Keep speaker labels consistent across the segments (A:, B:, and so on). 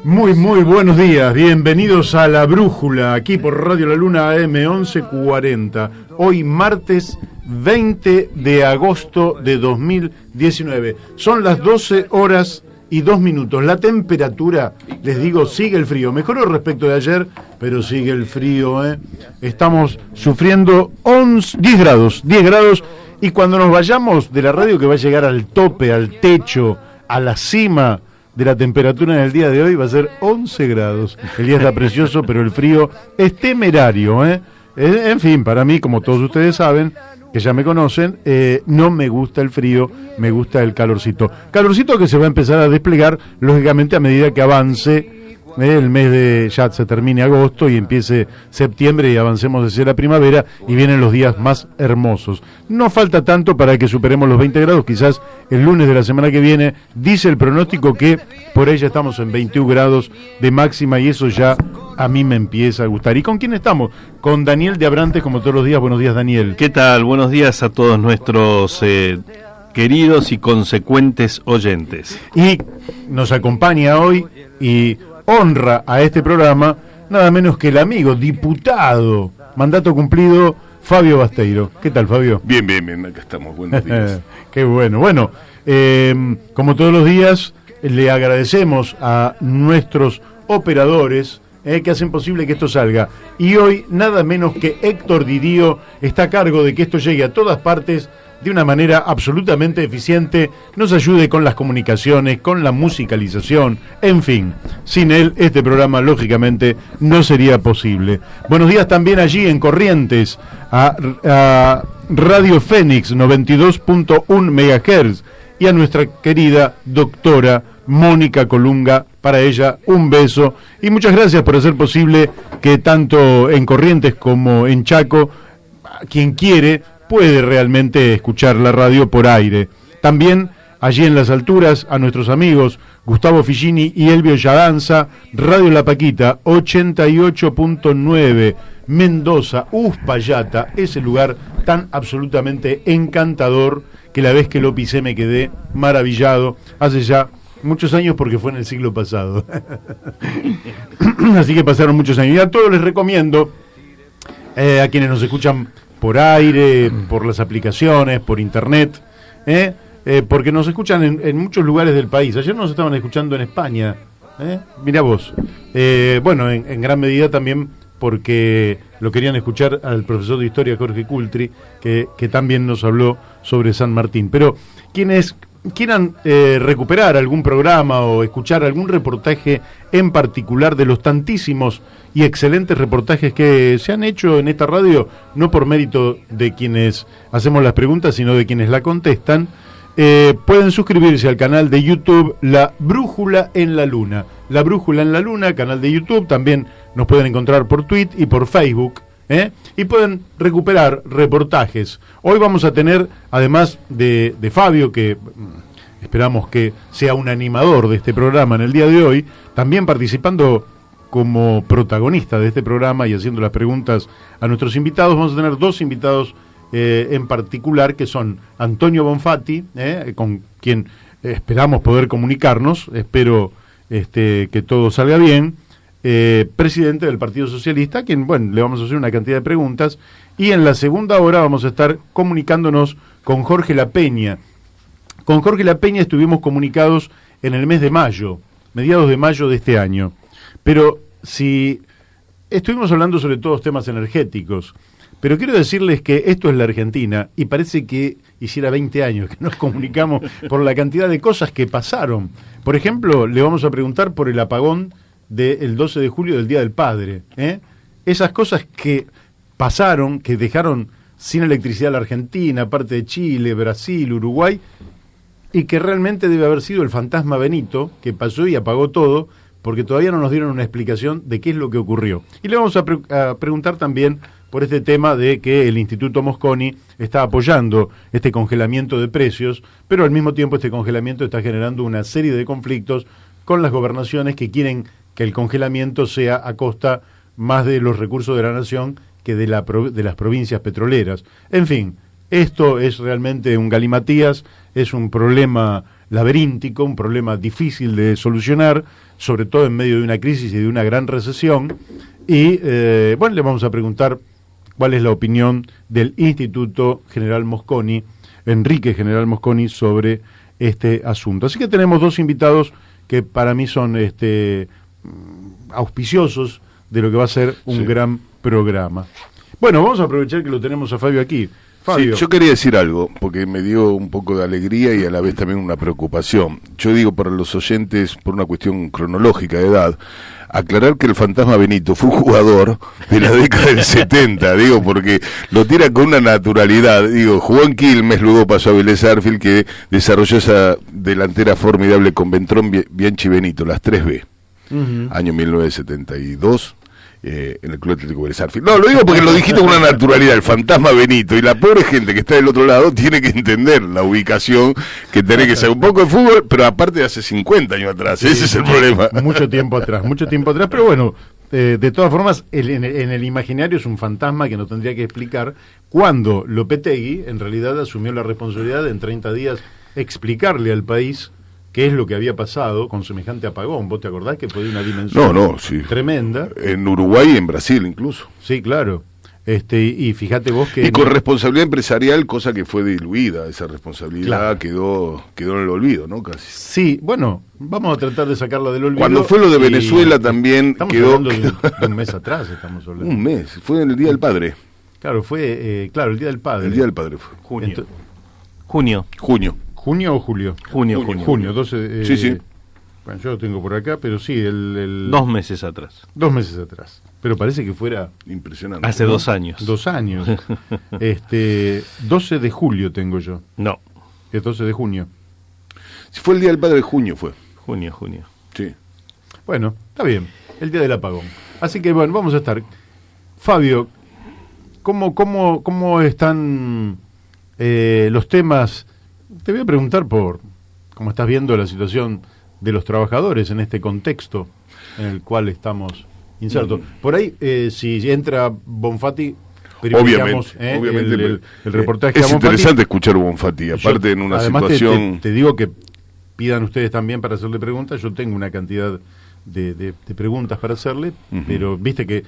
A: Muy buenos días, bienvenidos a La Brújula, aquí por Radio La Luna AM 1140. Hoy martes 20 de agosto de 2019. Son las 12 horas y 2 minutos. La temperatura, les digo, sigue el frío. Mejoró respecto de ayer, pero sigue el frío, ¿eh? Estamos sufriendo 10 grados. Y cuando nos vayamos de la radio, que va a llegar al tope, al techo, a la cima de la temperatura en el día de hoy, va a ser 11 grados. El día está precioso, pero el frío es temerario, ¿eh? En fin, para mí, como todos ustedes saben, que ya me conocen, no me gusta el frío, me gusta el calorcito. Calorcito que se va a empezar a desplegar, lógicamente, a medida que avance el mes de, ya se termine agosto y empiece septiembre y avancemos hacia la primavera y vienen los días más hermosos. No falta tanto para que superemos los 20 grados, quizás el lunes de la semana que viene, dice el pronóstico que por ahí ya estamos en 21 grados de máxima y eso ya a mí me empieza a gustar. ¿Y con quién estamos? Con Daniel de Abrantes, como todos los días. Buenos días, Daniel.
B: ¿Qué tal? Buenos días a todos nuestros queridos y consecuentes oyentes.
A: Y nos acompaña hoy y honra a este programa nada menos que el amigo, diputado, mandato cumplido, Fabio Basteiro. ¿Qué tal, Fabio?
C: Bien, acá estamos, buenos días.
A: Qué bueno. Bueno, como todos los días, le agradecemos a nuestros operadores que hacen posible que esto salga. Y hoy, nada menos que Héctor Didío está a cargo de que esto llegue a todas partes de una manera absolutamente eficiente, nos ayude con las comunicaciones, con la musicalización, en fin. Sin él, este programa, lógicamente, no sería posible. Buenos días también allí en Corrientes, a Radio Fénix 92.1 MHz y a nuestra querida doctora Mónica Colunga. Para ella, un beso y muchas gracias por hacer posible que tanto en Corrientes como en Chaco, quien quiere, puede realmente escuchar la radio por aire. También allí en las alturas a nuestros amigos Gustavo Figini y Elvio Yadanza, Radio La Paquita 88.9, Mendoza, Uspallata, ese lugar tan absolutamente encantador que la vez que lo pisé me quedé maravillado, hace ya muchos años porque fue en el siglo pasado. Así que pasaron muchos años. Y a todos les recomiendo, a quienes nos escuchan por aire, por las aplicaciones, por internet, porque nos escuchan en muchos lugares del país. Ayer nos estaban escuchando en España, mirá vos. Bueno, en gran medida también porque lo querían escuchar al profesor de Historia Jorge Cultri, que también nos habló sobre San Martín. Pero quienes quieran recuperar algún programa o escuchar algún reportaje en particular de los tantísimos y excelentes reportajes que se han hecho en esta radio, no por mérito de quienes hacemos las preguntas, sino de quienes la contestan, pueden suscribirse al canal de YouTube La Brújula en la Luna. La Brújula en la Luna, canal de YouTube, también nos pueden encontrar por Twitter y por Facebook, y pueden recuperar reportajes. Hoy vamos a tener, además de Fabio, que esperamos que sea un animador de este programa en el día de hoy, también participando como protagonista de este programa y haciendo las preguntas a nuestros invitados. Vamos a tener dos invitados en particular, que son Antonio Bonfatti, con quien esperamos poder comunicarnos, espero que todo salga bien, presidente del Partido Socialista, a quien, bueno, le vamos a hacer una cantidad de preguntas, y en la segunda hora vamos a estar comunicándonos con Jorge La Peña. Con Jorge La Peña estuvimos comunicados en el mes de mayo, mediados de mayo de este año. Pero si estuvimos hablando sobre todos temas energéticos, pero quiero decirles que esto es la Argentina y parece que hiciera 20 años que nos comunicamos por la cantidad de cosas que pasaron. Por ejemplo, le vamos a preguntar por el apagón del 12 de julio del Día del Padre. Esas cosas que pasaron, que dejaron sin electricidad a la Argentina, parte de Chile, Brasil, Uruguay, y que realmente debe haber sido el fantasma Benito, que pasó y apagó todo, porque todavía no nos dieron una explicación de qué es lo que ocurrió. Y le vamos a preguntar también por este tema de que el Instituto Mosconi está apoyando este congelamiento de precios, pero al mismo tiempo este congelamiento está generando una serie de conflictos con las gobernaciones que quieren que el congelamiento sea a costa más de los recursos de la nación que de las provincias petroleras. En fin, esto es realmente un galimatías, es un problema laberíntico, un problema difícil de solucionar, sobre todo en medio de una crisis y de una gran recesión. Y bueno, le vamos a preguntar cuál es la opinión del Instituto General Mosconi, Enrique General Mosconi, sobre este asunto. Así que tenemos dos invitados que para mí son auspiciosos de lo que va a ser un gran programa. Bueno, vamos a aprovechar que lo tenemos a Fabio aquí. Fabio.
C: Sí, yo quería decir algo, porque me dio un poco de alegría y a la vez también una preocupación. Yo digo para los oyentes, por una cuestión cronológica de edad, aclarar que el Fantasma Benito fue un jugador de la década del 70, digo, porque lo tira con una naturalidad. Digo, jugó en Quilmes, luego pasó a Vélez Sarsfield, que desarrolló esa delantera formidable con Ventrón, Bianchi y Benito, las 3B. Año 1972. En el Club Atlético Vélez Sarsfield. No, lo digo porque lo dijiste con una naturalidad, el Fantasma Benito, y la pobre gente que está del otro lado tiene que entender la ubicación, que tiene que ser un poco de fútbol, pero aparte de hace 50 años atrás, sí, ese es el problema.
A: Mucho tiempo atrás, pero bueno, de todas formas, en el imaginario es un fantasma que no tendría que explicar cuando Lopetegui en realidad asumió la responsabilidad de en 30 días explicarle al país qué es lo que había pasado con semejante apagón. ¿Vos te acordás que fue de una dimensión
C: sí,
A: tremenda?
C: En Uruguay y en Brasil incluso.
A: Sí, claro. Y fíjate vos que...
C: Y con responsabilidad empresarial, cosa que fue diluida, esa responsabilidad, claro. quedó en el olvido, ¿no? Casi.
A: Sí, bueno, vamos a tratar de sacarla del olvido.
C: Cuando fue lo de Venezuela también quedó...
A: Estamos hablando de un mes atrás, estamos hablando.
C: Un mes, fue en el Día del Padre.
A: Claro, fue, el Día del Padre.
C: El Día del Padre fue.
B: Junio.
A: ¿Junio o julio?
B: Junio.
A: 12,
C: sí.
A: Bueno, yo lo tengo por acá, pero sí,
B: 2 meses atrás.
A: 2 meses atrás. Pero parece que fuera...
C: Impresionante.
B: Hace 2 años.
A: 2 años. 12 de julio tengo yo.
B: No.
A: Es 12 de junio.
C: Si fue el Día del Padre, junio fue.
B: Junio.
C: Sí.
A: Bueno, está bien. El día del apagón. Así que bueno, vamos a estar. Fabio, ¿cómo están los temas? Te voy a preguntar por cómo estás viendo la situación de los trabajadores en este contexto en el cual estamos insertos. Por ahí, si entra Bonfatti,
C: obviamente,
A: el reportaje
C: es
A: a Bonfatti.
C: interesante escuchar a Bonfatti, aparte en una
A: además
C: situación...
A: te digo que pidan ustedes también para hacerle preguntas. Yo tengo una cantidad de preguntas para hacerle, pero viste que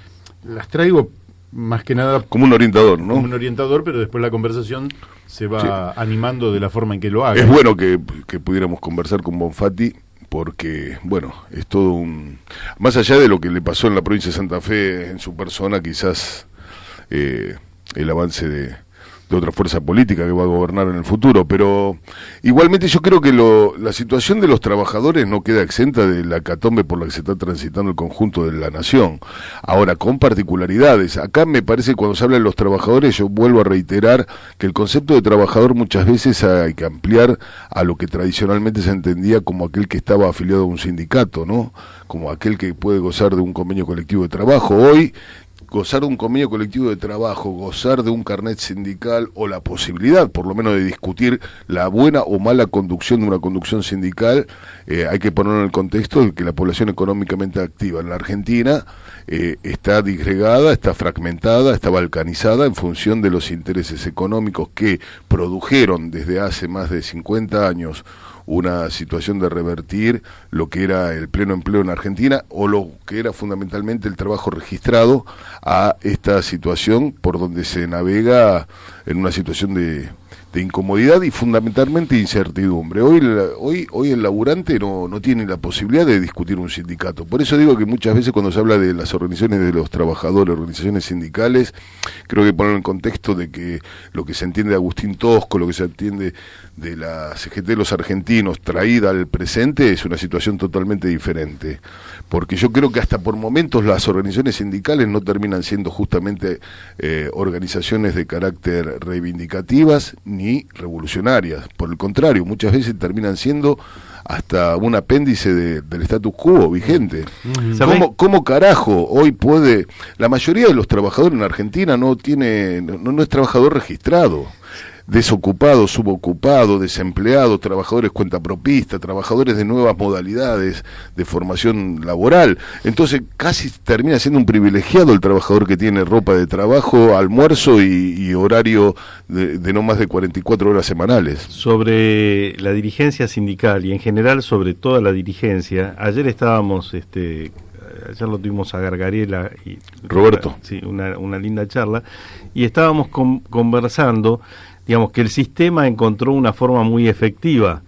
A: las traigo más que nada
C: como un orientador, ¿no?
A: Como un orientador, pero después la conversación se va animando de la forma en que lo haga.
C: Es bueno que pudiéramos conversar con Bonfatti, porque, bueno, es todo un... Más allá de lo que le pasó en la provincia de Santa Fe en su persona, quizás el avance de otra fuerza política que va a gobernar en el futuro, pero igualmente yo creo que la situación de los trabajadores no queda exenta de la hecatombe por la que se está transitando el conjunto de la nación. Ahora, con particularidades, acá me parece que cuando se habla de los trabajadores, yo vuelvo a reiterar que el concepto de trabajador muchas veces hay que ampliar a lo que tradicionalmente se entendía como aquel que estaba afiliado a un sindicato, ¿no? Como aquel que puede gozar de un convenio colectivo de trabajo. Hoy, gozar de un convenio colectivo de trabajo, gozar de un carnet sindical o la posibilidad, por lo menos, de discutir la buena o mala conducción de una conducción sindical, hay que ponerlo en el contexto de que la población económicamente activa en la Argentina está disgregada, está fragmentada, está balcanizada en función de los intereses económicos que produjeron desde hace más de 50 años una situación de revertir lo que era el pleno empleo en Argentina o lo que era fundamentalmente el trabajo registrado a esta situación por donde se navega en una situación de incomodidad y fundamentalmente incertidumbre. Hoy el laburante no tiene la posibilidad de discutir un sindicato. Por eso digo que muchas veces cuando se habla de las organizaciones de los trabajadores, organizaciones sindicales, creo que poner en contexto de que lo que se entiende de Agustín Tosco, lo que se entiende de la CGT de los argentinos traída al presente es una situación totalmente diferente. Porque yo creo que hasta por momentos las organizaciones sindicales no terminan siendo justamente organizaciones de carácter reivindicativas ni revolucionarias. Por el contrario, muchas veces terminan siendo hasta un apéndice del status quo vigente. ¿Cómo carajo hoy puede... La mayoría de los trabajadores en Argentina no es trabajador registrado. desocupados, subocupados, desempleados, trabajadores cuentapropistas, trabajadores de nuevas modalidades de formación laboral. Entonces casi termina siendo un privilegiado el trabajador que tiene ropa de trabajo, almuerzo y horario de no más de 44 horas semanales.
B: Sobre la dirigencia sindical y en general sobre toda la dirigencia, ayer estábamos, ayer lo tuvimos a Gargarela y
C: Roberto.
B: Sí, una linda charla, y estábamos conversando, digamos, que el sistema encontró una forma muy efectiva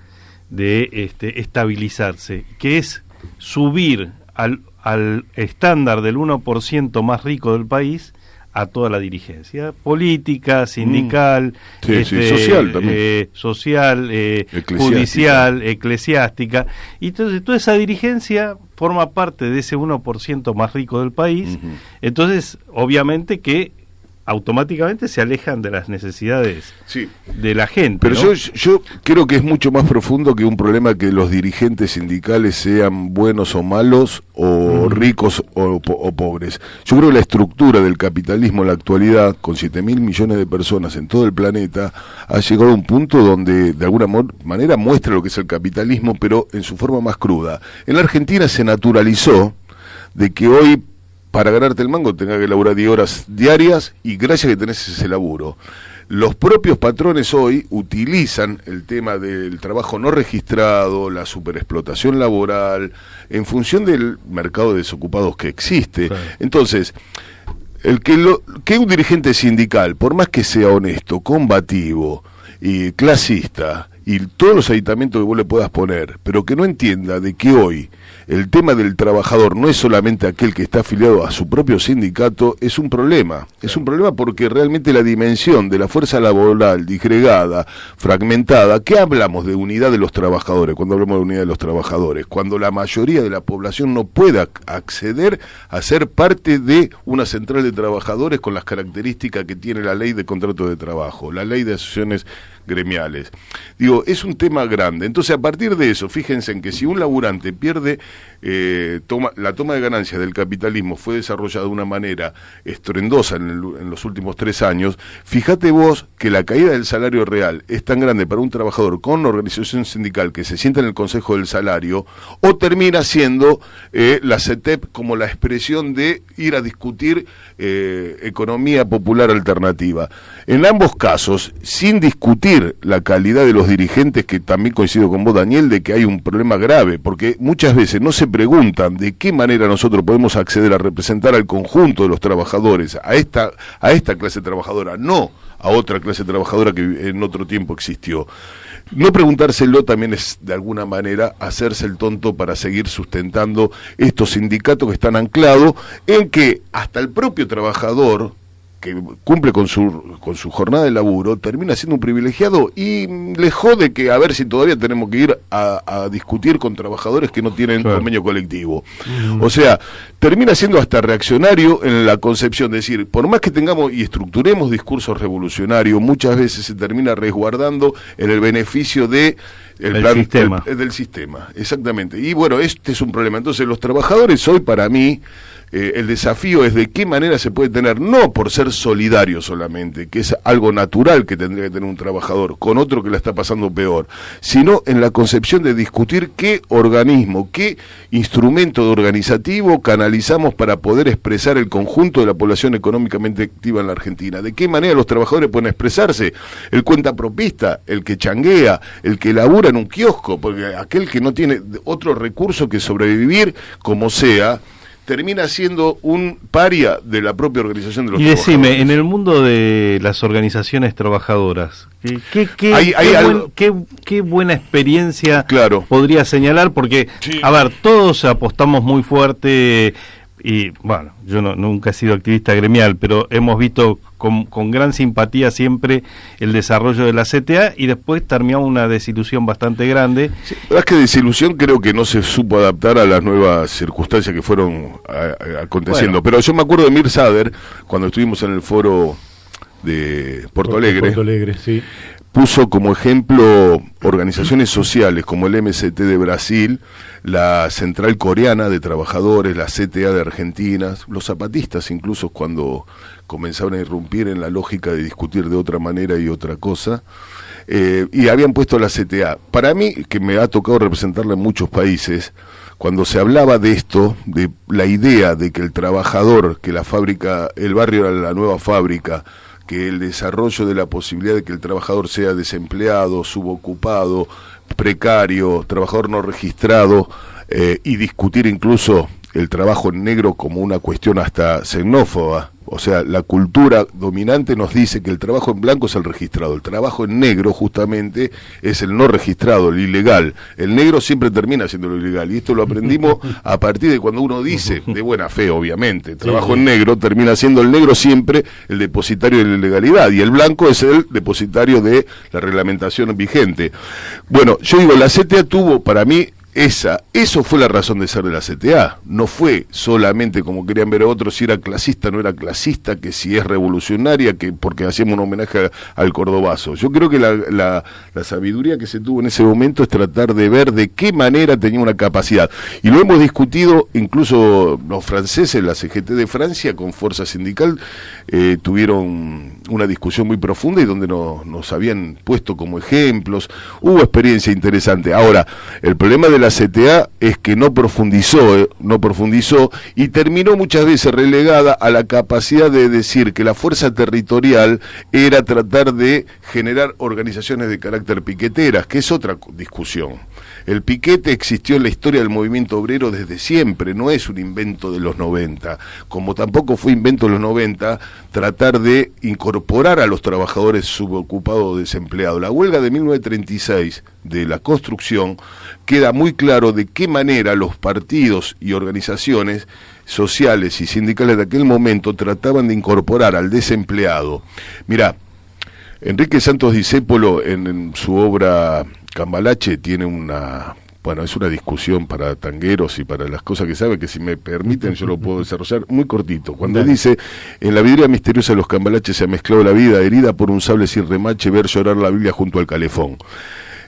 B: de estabilizarse, que es subir al estándar del 1% más rico del país a toda la dirigencia política, sindical,
C: social también,
B: social, judicial, eclesiástica, y entonces toda esa dirigencia forma parte de ese 1% más rico del país. Entonces obviamente que automáticamente se alejan de las necesidades de la gente.
C: Pero
B: ¿no?
C: yo creo que es mucho más profundo que un problema que los dirigentes sindicales sean buenos o malos, o ricos o pobres. Yo creo que la estructura del capitalismo en la actualidad, con 7.000 millones de personas en todo el planeta, ha llegado a un punto donde de alguna manera muestra lo que es el capitalismo, pero en su forma más cruda. En la Argentina se naturalizó de que hoy, para ganarte el mango, tengas que laburar 10 horas diarias y gracias que tenés ese laburo. Los propios patrones hoy utilizan el tema del trabajo no registrado, la superexplotación laboral, en función del mercado de desocupados que existe. Claro. Entonces, que un dirigente sindical, por más que sea honesto, combativo y clasista, y todos los aditamentos que vos le puedas poner, pero que no entienda de que hoy el tema del trabajador no es solamente aquel que está afiliado a su propio sindicato, es un problema. Es un problema porque realmente la dimensión de la fuerza laboral disgregada, fragmentada, ¿qué hablamos de unidad de los trabajadores? Cuando hablamos de unidad de los trabajadores, cuando la mayoría de la población no pueda acceder a ser parte de una central de trabajadores con las características que tiene la ley de contrato de trabajo, la ley de asociaciones gremiales. Digo, es un tema grande. Entonces, a partir de eso, fíjense en que si un laburante pierde la toma de ganancias del capitalismo fue desarrollada de una manera estruendosa en los últimos 3 años, fíjate vos que la caída del salario real es tan grande para un trabajador con una organización sindical que se sienta en el Consejo del Salario, o termina siendo la CETEP como la expresión de ir a discutir economía popular alternativa. En ambos casos, sin discutir la calidad de los dirigentes, que también coincido con vos, Daniel, de que hay un problema grave, porque muchas veces no se preguntan de qué manera nosotros podemos acceder a representar al conjunto de los trabajadores, a esta clase trabajadora, no a otra clase trabajadora que en otro tiempo existió. No preguntárselo también es, de alguna manera, hacerse el tonto para seguir sustentando estos sindicatos que están anclados en que hasta el propio trabajador que cumple con su jornada de laburo, termina siendo un privilegiado y le jode que a ver si todavía tenemos que ir a discutir con trabajadores que no tienen convenio colectivo. O sea, termina siendo hasta reaccionario en la concepción de decir, por más que tengamos y estructuremos discursos revolucionarios, muchas veces se termina resguardando en el beneficio de del sistema, exactamente. Y bueno, este es un problema. Entonces los trabajadores hoy, para mí, el desafío es de qué manera se puede tener, no por ser solidario solamente, que es algo natural que tendría que tener un trabajador con otro que la está pasando peor, sino en la concepción de discutir qué organismo, qué instrumento organizativo canalizamos para poder expresar el conjunto de la población económicamente activa en la Argentina, de qué manera los trabajadores pueden expresarse, el cuentapropista, el que changuea, el que labura en un kiosco, porque aquel que no tiene otro recurso que sobrevivir como sea, termina siendo un paria de la propia organización de los trabajadores. Y decime,
B: en el mundo de las organizaciones trabajadoras, ¿qué buena experiencia podría señalar? Porque, a ver, todos apostamos muy fuerte, y bueno, yo nunca he sido activista gremial, pero hemos visto con gran simpatía siempre el desarrollo de la CTA y después terminó una desilusión bastante grande.
C: Sí, la verdad es que desilusión creo que no se supo adaptar a las nuevas circunstancias que fueron aconteciendo. Bueno. Pero yo me acuerdo de Mir Sader, cuando estuvimos en el foro de Porto Alegre.
A: Porto Alegre, sí.
C: puso como ejemplo organizaciones sociales como el MST de Brasil, la Central Coreana de Trabajadores, la CTA de Argentina, los zapatistas incluso cuando comenzaban a irrumpir en la lógica de discutir de otra manera y otra cosa, y habían puesto la CTA. Para mí, que me ha tocado representarla en muchos países, cuando se hablaba de esto, de la idea de que el trabajador, que la fábrica, el barrio era la nueva fábrica, que el desarrollo de la posibilidad de que el trabajador sea desempleado, subocupado, precario, trabajador no registrado, y discutir incluso el trabajo en negro como una cuestión hasta xenófoba. O sea, la cultura dominante nos dice que el trabajo en blanco es el registrado, el trabajo en negro justamente es el no registrado, el ilegal. El negro siempre termina siendo lo ilegal, y esto lo aprendimos a partir de cuando uno dice, de buena fe obviamente, trabajo en negro, termina siendo el negro siempre el depositario de la ilegalidad, y el blanco es el depositario de la reglamentación vigente. Bueno, yo digo, la CTA tuvo para mí eso fue la razón de ser de la CTA. No fue solamente como querían ver a otros, si era clasista, no era clasista, que si es revolucionaria, que porque hacíamos un homenaje al cordobazo. Yo creo que la sabiduría que se tuvo en ese momento es tratar de ver de qué manera tenía una capacidad. Y lo hemos discutido, incluso los franceses, la CGT de Francia, con Fuerza Sindical, tuvieron una discusión muy profunda y donde nos habían puesto como ejemplos. Hubo experiencia interesante. Ahora, el problema de la CTA es que no profundizó y terminó muchas veces relegada a la capacidad de decir que la fuerza territorial era tratar de generar organizaciones de carácter piqueteras, que es otra discusión. El piquete existió en la historia del movimiento obrero desde siempre, no es un invento de los 90, como tampoco fue invento de los 90 tratar de incorporar a los trabajadores subocupados o desempleados. La huelga de 1936 de la construcción queda muy claro de qué manera los partidos y organizaciones sociales y sindicales de aquel momento trataban de incorporar al desempleado. Mirá, Enrique Santos Discépolo en su obra Cambalache tiene es una discusión para tangueros y para las cosas que sabe, que si me permiten yo lo puedo desarrollar muy cortito. Cuando dice, en la vidriera misteriosa de los cambalaches se ha mezclado la vida, herida por un sable sin remache, ver llorar la Biblia junto al calefón.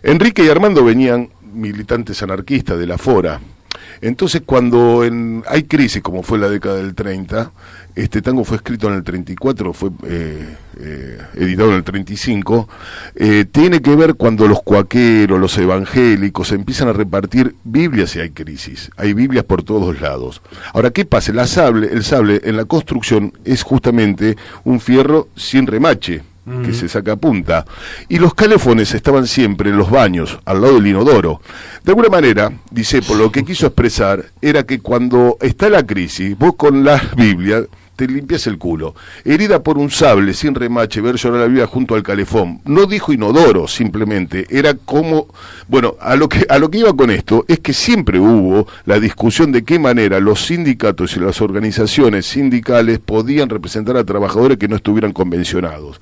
C: Enrique y Armando venían militantes anarquistas de la Fora. Entonces cuando hay crisis, como fue en la década del 30, este tango fue escrito en el 34, fue editado en el 35, tiene que ver cuando los cuaqueros, los evangélicos empiezan a repartir Biblias y hay crisis. Hay Biblias por todos lados. Ahora, ¿qué pasa? El sable en la construcción es justamente un fierro sin remache, que se saca a punta, y los calefones estaban siempre en los baños, al lado del inodoro. De alguna manera, Discépolo lo que quiso expresar era que cuando está la crisis, vos con la Biblia te limpias el culo. Herida por un sable sin remache, ver llorar la Biblia junto al calefón. No dijo inodoro, simplemente. Era como... Bueno, a lo que iba con esto es que siempre hubo la discusión de qué manera los sindicatos y las organizaciones sindicales podían representar a trabajadores que no estuvieran convencionados.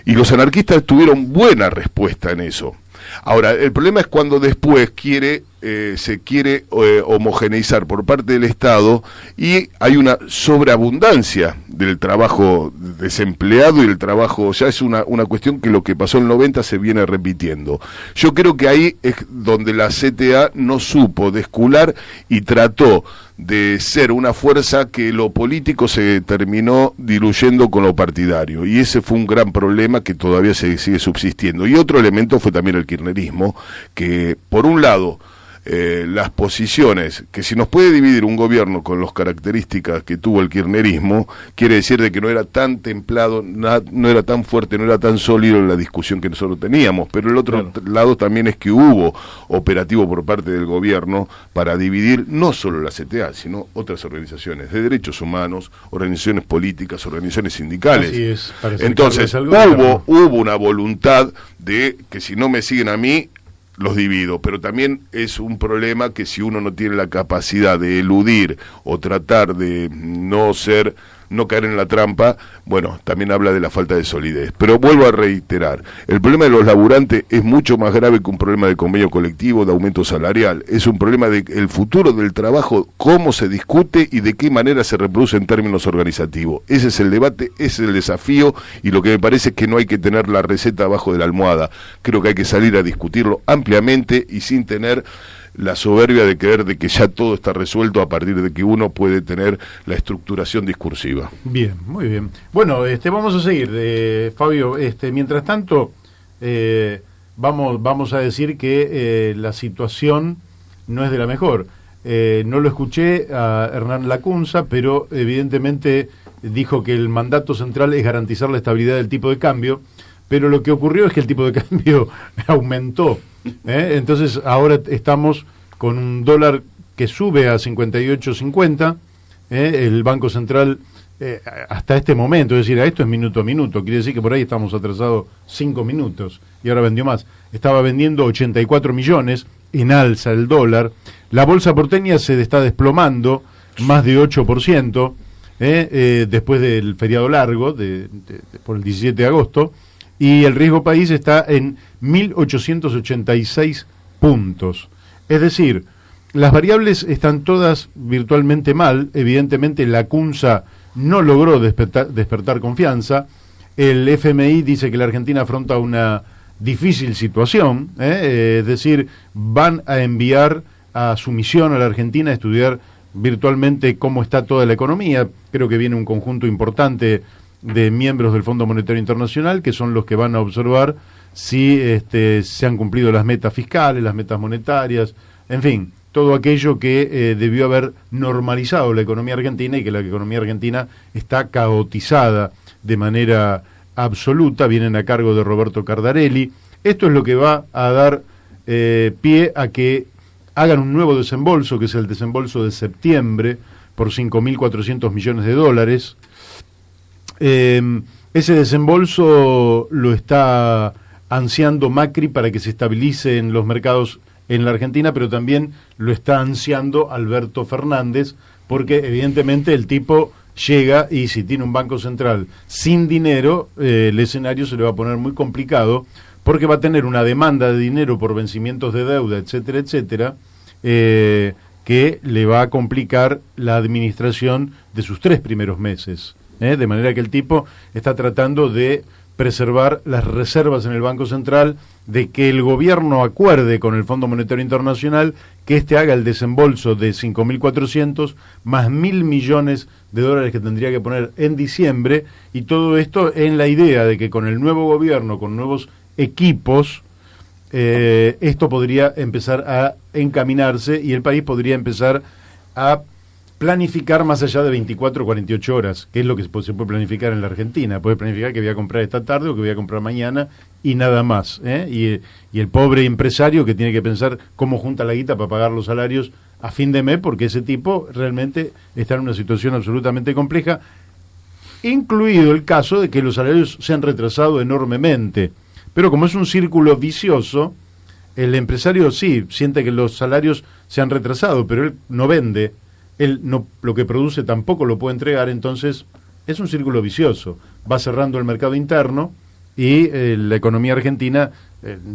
C: Y los anarquistas tuvieron buena respuesta en eso. Ahora, el problema es cuando después se quiere homogeneizar por parte del Estado y hay una sobreabundancia del trabajo desempleado y el trabajo, ya es una cuestión que lo que pasó en el 90 se viene repitiendo. Yo creo que ahí es donde la CTA no supo descular y trató de ser una fuerza que lo político se terminó diluyendo con lo partidario, y ese fue un gran problema que todavía sigue subsistiendo. Y otro elemento fue también el kirchnerismo, que por un lado las posiciones, que si nos puede dividir un gobierno con las características que tuvo el kirchnerismo, quiere decir de que no era tan templado, no era tan fuerte, no era tan sólido en la discusión que nosotros teníamos, pero el otro lado también es que hubo operativo por parte del gobierno para dividir no solo la CTA, sino otras organizaciones de derechos humanos, organizaciones políticas, organizaciones sindicales.
A: Así es,
C: entonces hubo una voluntad de que si no me siguen a mí, los divido, pero también es un problema que si uno no tiene la capacidad de eludir o tratar de no ser no caer en la trampa, bueno, también habla de la falta de solidez. Pero vuelvo a reiterar, el problema de los laburantes es mucho más grave que un problema de convenio colectivo, de aumento salarial. Es un problema del futuro del trabajo, cómo se discute y de qué manera se reproduce en términos organizativos. Ese es el debate, ese es el desafío, y lo que me parece es que no hay que tener la receta abajo de la almohada. Creo que hay que salir a discutirlo ampliamente y sin tener la soberbia de creer de que ya todo está resuelto a partir de que uno puede tener la estructuración discursiva.
A: Bien, muy bien. Bueno, vamos a seguir, Fabio. Mientras tanto, vamos a decir que la situación no es de la mejor. No lo escuché a Hernán Lacunza, pero evidentemente dijo que el mandato central es garantizar la estabilidad del tipo de cambio, pero lo que ocurrió es que el tipo de cambio aumentó. Entonces ahora estamos con un dólar que sube a 58.50, el Banco Central hasta este momento, es decir, a esto es minuto a minuto, quiere decir que por ahí estamos atrasados 5 minutos y ahora vendió más. Estaba vendiendo 84 millones en alza el dólar. La bolsa porteña se está desplomando más de 8%, después del feriado largo por el 17 de agosto. Y el riesgo país está en 1.886 puntos. Es decir, las variables están todas virtualmente mal. Evidentemente la CUNSA no logró despertar confianza. El FMI dice que la Argentina afronta una difícil situación, es decir, van a enviar a su misión a la Argentina a estudiar virtualmente cómo está toda la economía. Creo que viene un conjunto importante de miembros del Fondo Monetario Internacional, que son los que van a observar si se han cumplido las metas fiscales, las metas monetarias, en fin, todo aquello que debió haber normalizado la economía argentina, y que la economía argentina está caotizada de manera absoluta. Vienen a cargo de Roberto Cardarelli. Esto es lo que va a dar pie a que hagan un nuevo desembolso, que es el desembolso de septiembre, por 5.400 millones de dólares. Ese desembolso lo está ansiando Macri para que se estabilicen los mercados en la Argentina, pero también lo está ansiando Alberto Fernández, porque evidentemente el tipo llega y si tiene un banco central sin dinero, el escenario se le va a poner muy complicado, porque va a tener una demanda de dinero por vencimientos de deuda, etcétera, etcétera, que le va a complicar la administración de sus 3 primeros meses. De manera que el tipo está tratando de preservar las reservas en el Banco Central, de que el gobierno acuerde con el Fondo Monetario Internacional que haga el desembolso de 5.400 más 1.000 millones de dólares que tendría que poner en diciembre, y todo esto en la idea de que con el nuevo gobierno, con nuevos equipos, esto podría empezar a encaminarse y el país podría empezar a planificar más allá de 24 o 48 horas, que es lo que se puede planificar en la Argentina. Puede planificar que voy a comprar esta tarde o que voy a comprar mañana y nada más. Y el pobre empresario que tiene que pensar cómo junta la guita para pagar los salarios a fin de mes, porque ese tipo realmente está en una situación absolutamente compleja, incluido el caso de que los salarios se han retrasado enormemente. Pero como es un círculo vicioso, el empresario sí siente que los salarios se han retrasado, pero él no vende. Él no, lo que produce tampoco lo puede entregar, entonces es un círculo vicioso. Va cerrando el mercado interno y la economía argentina,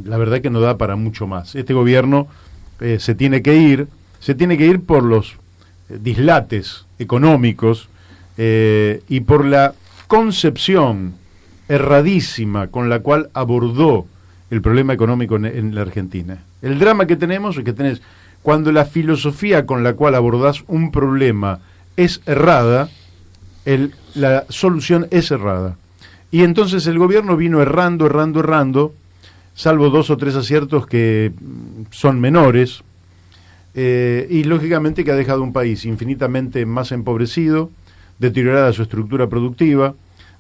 A: la verdad que no da para mucho más. Este gobierno se tiene que ir por los dislates económicos y por la concepción erradísima con la cual abordó el problema económico en la Argentina. El drama que tenemos es que tenés, cuando la filosofía con la cual abordás un problema es errada, la solución es errada. Y entonces el gobierno vino errando, salvo 2 o 3 aciertos que son menores, y lógicamente que ha dejado un país infinitamente más empobrecido, deteriorada su estructura productiva,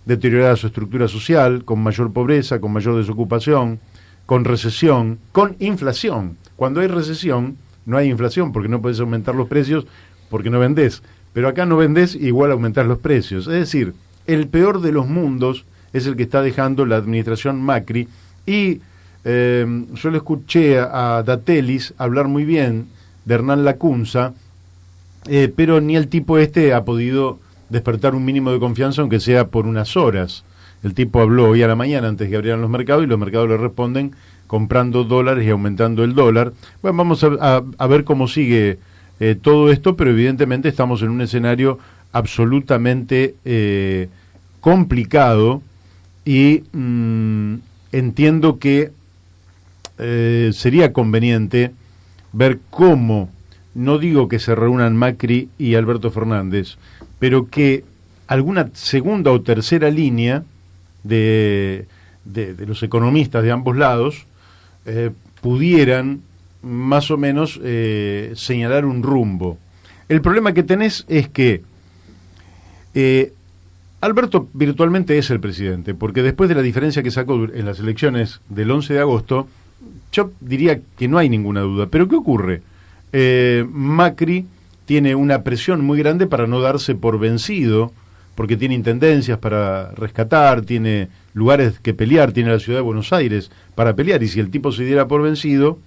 A: deteriorada su estructura social, con mayor pobreza, con mayor desocupación, con recesión, con inflación. Cuando hay recesión, no hay inflación, porque no puedes aumentar los precios porque no vendés. Pero acá no vendés, igual aumentás los precios. Es decir, el peor de los mundos es el que está dejando la administración Macri. Y yo le escuché a Datelis hablar muy bien de Hernán Lacunza, pero ni el tipo ha podido despertar un mínimo de confianza, aunque sea por unas horas. El tipo habló hoy a la mañana antes que abrieran los mercados y los mercados le responden comprando dólares y aumentando el dólar. Bueno, vamos a ver cómo sigue todo esto, pero evidentemente estamos en un escenario absolutamente complicado y entiendo que sería conveniente ver cómo, no digo que se reúnan Macri y Alberto Fernández, pero que alguna segunda o tercera línea de los economistas de ambos lados pudieran más o menos señalar un rumbo. El problema que tenés es que Alberto virtualmente es el presidente, porque después de la diferencia que sacó en las elecciones del 11 de agosto, yo diría que no hay ninguna duda. Pero ¿qué ocurre? Macri tiene una presión muy grande para no darse por vencido, porque tiene intendencias para rescatar, tiene lugares que pelear, tiene la ciudad de Buenos Aires para pelear, y si el tipo se diera por vencido,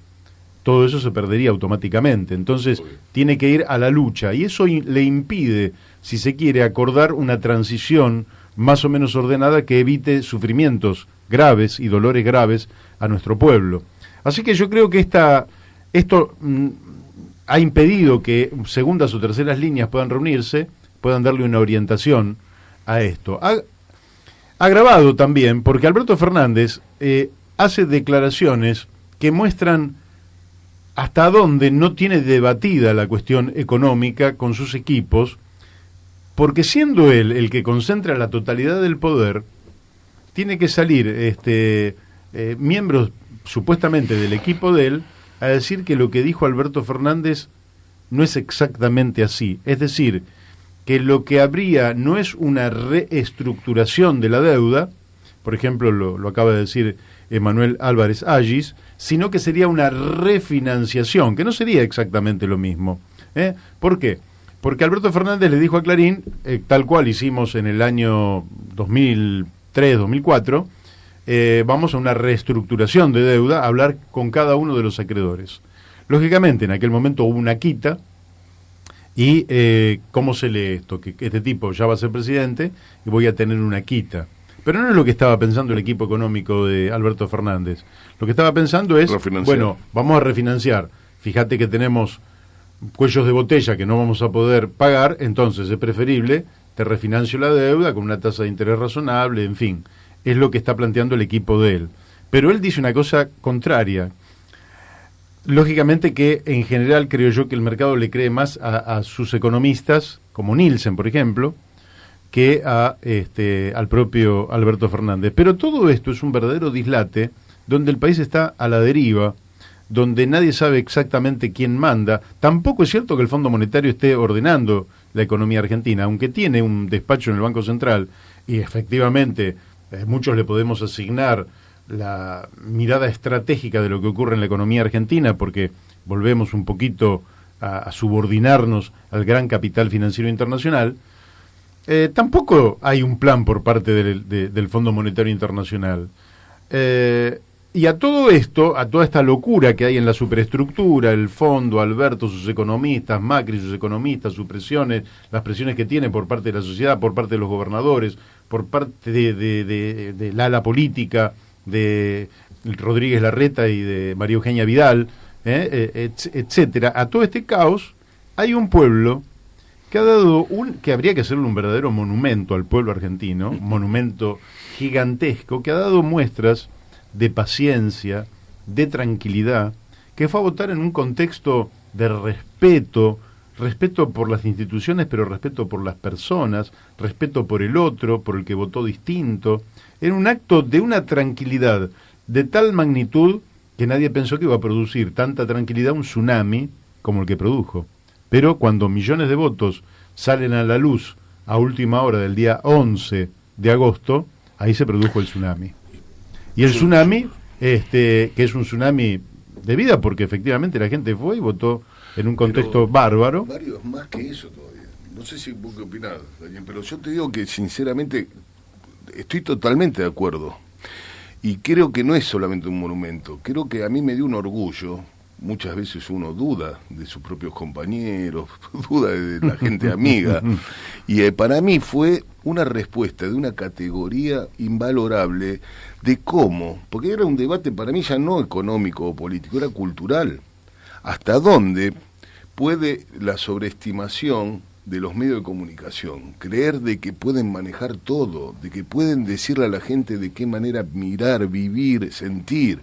A: todo eso se perdería automáticamente. Entonces tiene que ir a la lucha, y eso le impide, si se quiere, acordar una transición más o menos ordenada que evite sufrimientos graves y dolores graves a nuestro pueblo. Así que yo creo que esto ha impedido que segundas o terceras líneas puedan reunirse, puedan darle una orientación a esto. Agravado también porque Alberto Fernández hace declaraciones que muestran hasta dónde no tiene debatida la cuestión económica con sus equipos, porque siendo él el que concentra la totalidad del poder, tiene que salir miembros supuestamente del equipo de él a decir que lo que dijo Alberto Fernández no es exactamente así. Es decir, que lo que habría no es una reestructuración de la deuda, por ejemplo, lo acaba de decir Emanuel Álvarez Agis, sino que sería una refinanciación, que no sería exactamente lo mismo. ¿Por qué? Porque Alberto Fernández le dijo a Clarín, tal cual hicimos en el año 2003-2004, vamos a una reestructuración de deuda, a hablar con cada uno de los acreedores. Lógicamente, en aquel momento hubo una quita, y ¿cómo se lee esto? Que este tipo ya va a ser presidente y voy a tener una quita. Pero no es lo que estaba pensando el equipo económico de Alberto Fernández. Lo que estaba pensando es, bueno, vamos a refinanciar. Fíjate que tenemos cuellos de botella que no vamos a poder pagar, entonces es preferible, te refinancio la deuda con una tasa de interés razonable, en fin. Es lo que está planteando el equipo de él. Pero él dice una cosa contraria. Lógicamente que en general creo yo que el mercado le cree más a sus economistas, como Nielsen, por ejemplo, que al propio Alberto Fernández. Pero todo esto es un verdadero dislate donde el país está a la deriva, donde nadie sabe exactamente quién manda. Tampoco es cierto que el Fondo Monetario esté ordenando la economía argentina, aunque tiene un despacho en el Banco Central y efectivamente muchos le podemos asignar la mirada estratégica de lo que ocurre en la economía argentina, porque volvemos un poquito a subordinarnos al gran capital financiero internacional. Tampoco hay un plan por parte del Fondo Monetario Internacional. Y a todo esto, a toda esta locura que hay en la superestructura, el fondo, Alberto, sus economistas, Macri, sus economistas, sus presiones, las presiones que tiene por parte de la sociedad, por parte de los gobernadores, por parte de la ala política, de Rodríguez Larreta y de María Eugenia Vidal, etcétera. A todo este caos hay un pueblo que ha dado que habría que hacerle un verdadero monumento al pueblo argentino, un monumento gigantesco, que ha dado muestras de paciencia, de tranquilidad, que fue a votar en un contexto de respeto por las instituciones, pero respeto por las personas, respeto por el otro, por el que votó distinto, en un acto de una tranquilidad de tal magnitud que nadie pensó que iba a producir tanta tranquilidad un tsunami como el que produjo. Pero cuando millones de votos salen a la luz a última hora del día 11 de agosto, ahí se produjo el tsunami. Y el tsunami, que es un tsunami de vida, porque efectivamente la gente fue y votó en un contexto bárbaro.
C: Varios más que eso todavía. No sé si vos qué opinás, Daniel, pero yo te digo que sinceramente estoy totalmente de acuerdo. Y creo que no es solamente un monumento. Creo que a mí me dio un orgullo. Muchas veces uno duda de sus propios compañeros, duda de la gente amiga. Y para mí fue una respuesta de una categoría invalorable de cómo, porque era un debate para mí ya no económico o político, era cultural. ¿Hasta dónde puede la sobreestimación de los medios de comunicación, creer de que pueden manejar todo, de que pueden decirle a la gente de qué manera mirar, vivir, sentir?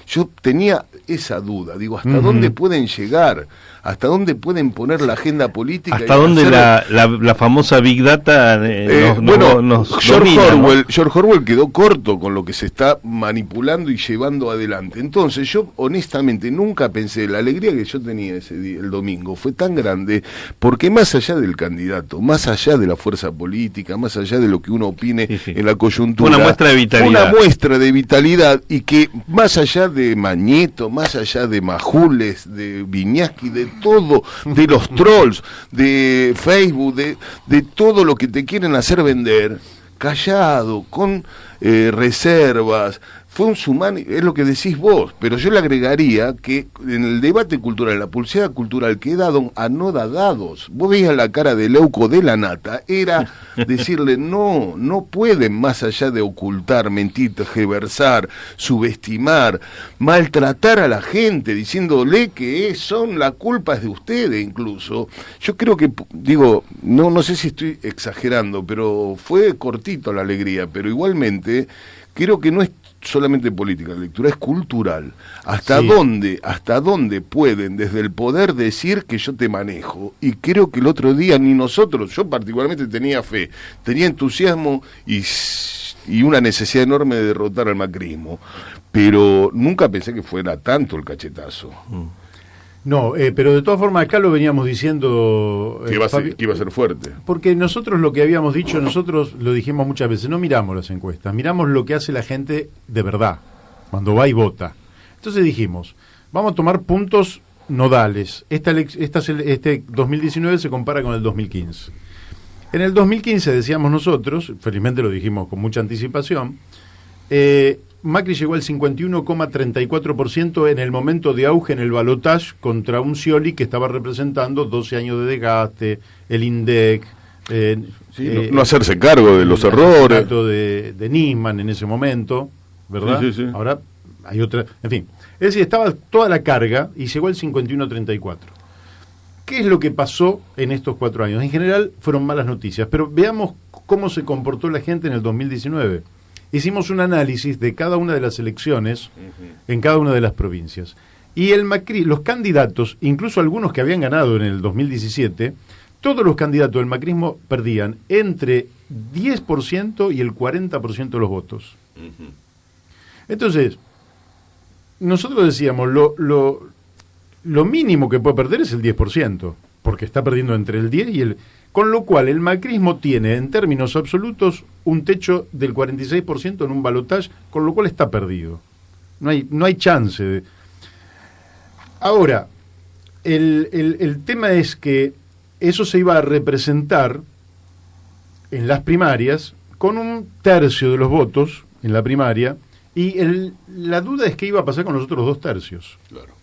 C: Yo tenía esa duda, digo, ¿hasta dónde pueden llegar? ¿Hasta dónde pueden poner la agenda política?
B: ¿Hasta dónde la famosa Big Data nos domina, ¿no?
C: George Orwell quedó corto con lo que se está manipulando y llevando adelante. Entonces yo honestamente nunca pensé, la alegría que yo tenía ese día, el domingo, fue tan grande, porque más allá del candidato, más allá de la fuerza política, más allá de lo que uno opine en la coyuntura,
B: una muestra de vitalidad.
C: Una muestra de vitalidad, y que más allá de Mañeto, más allá de Majules, de Viñaski, de todo, de los trolls, de Facebook, de todo lo que te quieren hacer vender, callado, con reservas, fue un sumán, es lo que decís vos, pero yo le agregaría que en el debate cultural, la pulseada cultural que no da dados, vos veías la cara de Leuco de la Nata, era decirle no pueden, más allá de ocultar, mentir, tergiversar, subestimar, maltratar a la gente, diciéndole que la culpa es de ustedes incluso. Yo creo que, digo, no sé si estoy exagerando, pero fue cortito la alegría, pero igualmente creo que no es solamente política, la lectura es cultural. ¿Hasta dónde pueden desde el poder decir que yo te manejo? Y creo que el otro día ni nosotros, yo particularmente tenía fe, tenía entusiasmo y una necesidad enorme de derrotar al macrismo, pero nunca pensé que fuera tanto el cachetazo.
A: No, pero de todas formas acá lo veníamos diciendo...
C: que iba a ser fuerte.
A: Porque nosotros lo que habíamos dicho, nosotros lo dijimos muchas veces, no miramos las encuestas, miramos lo que hace la gente de verdad, cuando va y vota. Entonces dijimos, vamos a tomar puntos nodales. Este 2019 se compara con el 2015. En el 2015 decíamos nosotros, felizmente lo dijimos con mucha anticipación, Macri llegó al 51,34% en el momento de auge en el balotaje contra un Scioli que estaba representando 12 años de desgaste, el INDEC,
C: no hacerse cargo de los errores.
A: De Nisman en ese momento, ¿verdad?
C: Sí.
A: Ahora hay otra, en fin. Es decir, estaba toda la carga y llegó al 51,34%. ¿Qué es lo que pasó en estos 4 años? En general fueron malas noticias, pero veamos cómo se comportó la gente en el 2019. Hicimos un análisis de cada una de las elecciones en cada una de las provincias. Y los candidatos, incluso algunos que habían ganado en el 2017, todos los candidatos del macrismo perdían entre 10% y el 40% de los votos. Entonces, nosotros decíamos, lo mínimo que puede perder es el 10%, porque está perdiendo entre el 10 y el... Con lo cual, el macrismo tiene, en términos absolutos, un techo del 46% en un balotaje, con lo cual está perdido. No hay chance. Ahora, el tema es que eso se iba a representar en las primarias con 1/3 de los votos en la primaria, y la duda es qué iba a pasar con los otros 2/3.
C: Claro.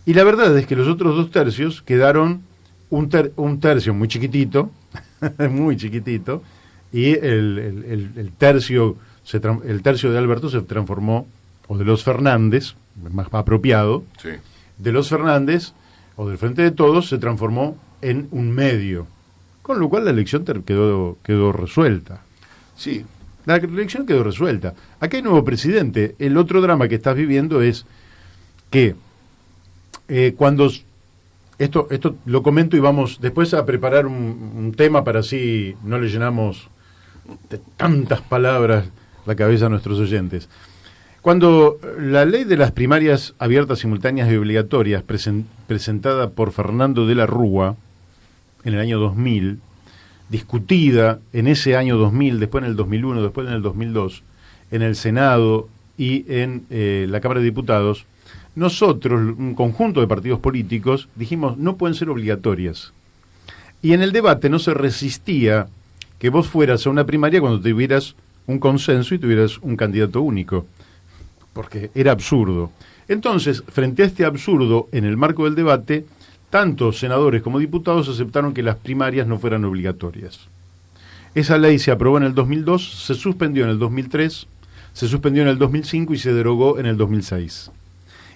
A: Y la verdad es que los otros 2/3 quedaron un tercio muy chiquitito, muy chiquitito, y el tercio de Alberto se transformó, o de los Fernández, más apropiado,
C: Sí.
A: de los Fernández, o del Frente de Todos, se transformó en un medio, con lo cual la elección quedó resuelta.
C: Sí.
A: La elección quedó resuelta. Acá hay nuevo presidente. El otro drama que estás viviendo es que cuando... Esto lo comento y vamos después a preparar un tema para así no le llenamos de tantas palabras la cabeza a nuestros oyentes. Cuando la ley de las primarias abiertas, simultáneas y obligatorias presentada por Fernando de la Rúa en el año 2000, discutida en ese año 2000, después en el 2001, después en el 2002, en el Senado y en la Cámara de Diputados, nosotros, un conjunto de partidos políticos, dijimos no pueden ser obligatorias. Y en el debate no se resistía que vos fueras a una primaria cuando tuvieras un consenso y tuvieras un candidato único, porque era absurdo. Entonces, frente a este absurdo, en el marco del debate, tanto senadores como diputados aceptaron que las primarias no fueran obligatorias. Esa ley se aprobó en el 2002, se suspendió en el 2003, se suspendió en el 2005 y se derogó en el 2006.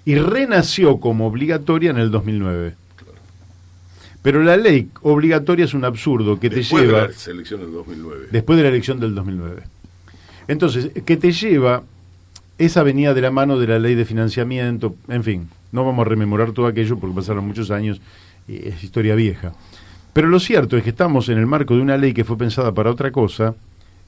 A: Y renació como obligatoria en el 2009. Pero la ley obligatoria es un absurdo que
C: después
A: te lleva...
C: de la elección del 2009.
A: Después de la elección del 2009. Entonces, que te lleva... Esa venía de la mano de la ley de financiamiento, en fin, no vamos a rememorar todo aquello porque pasaron muchos años y es historia vieja. Pero lo cierto es que estamos en el marco de una ley que fue pensada para otra cosa,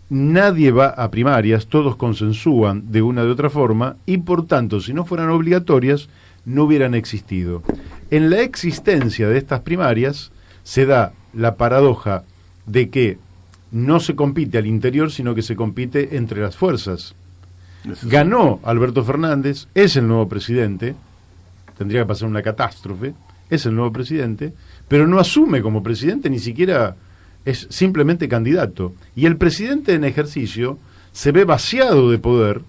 A: nadie va a primarias, todos consensúan de una u otra forma y por tanto, si no fueran obligatorias, no hubieran existido. En la existencia de estas primarias se da la paradoja de que no se compite al interior, sino que se compite entre las fuerzas. Ganó Alberto Fernández, es el nuevo presidente, tendría que pasar una catástrofe, es el nuevo presidente, pero no asume como presidente, ni siquiera es simplemente candidato. Y el presidente en ejercicio se ve vaciado de poder,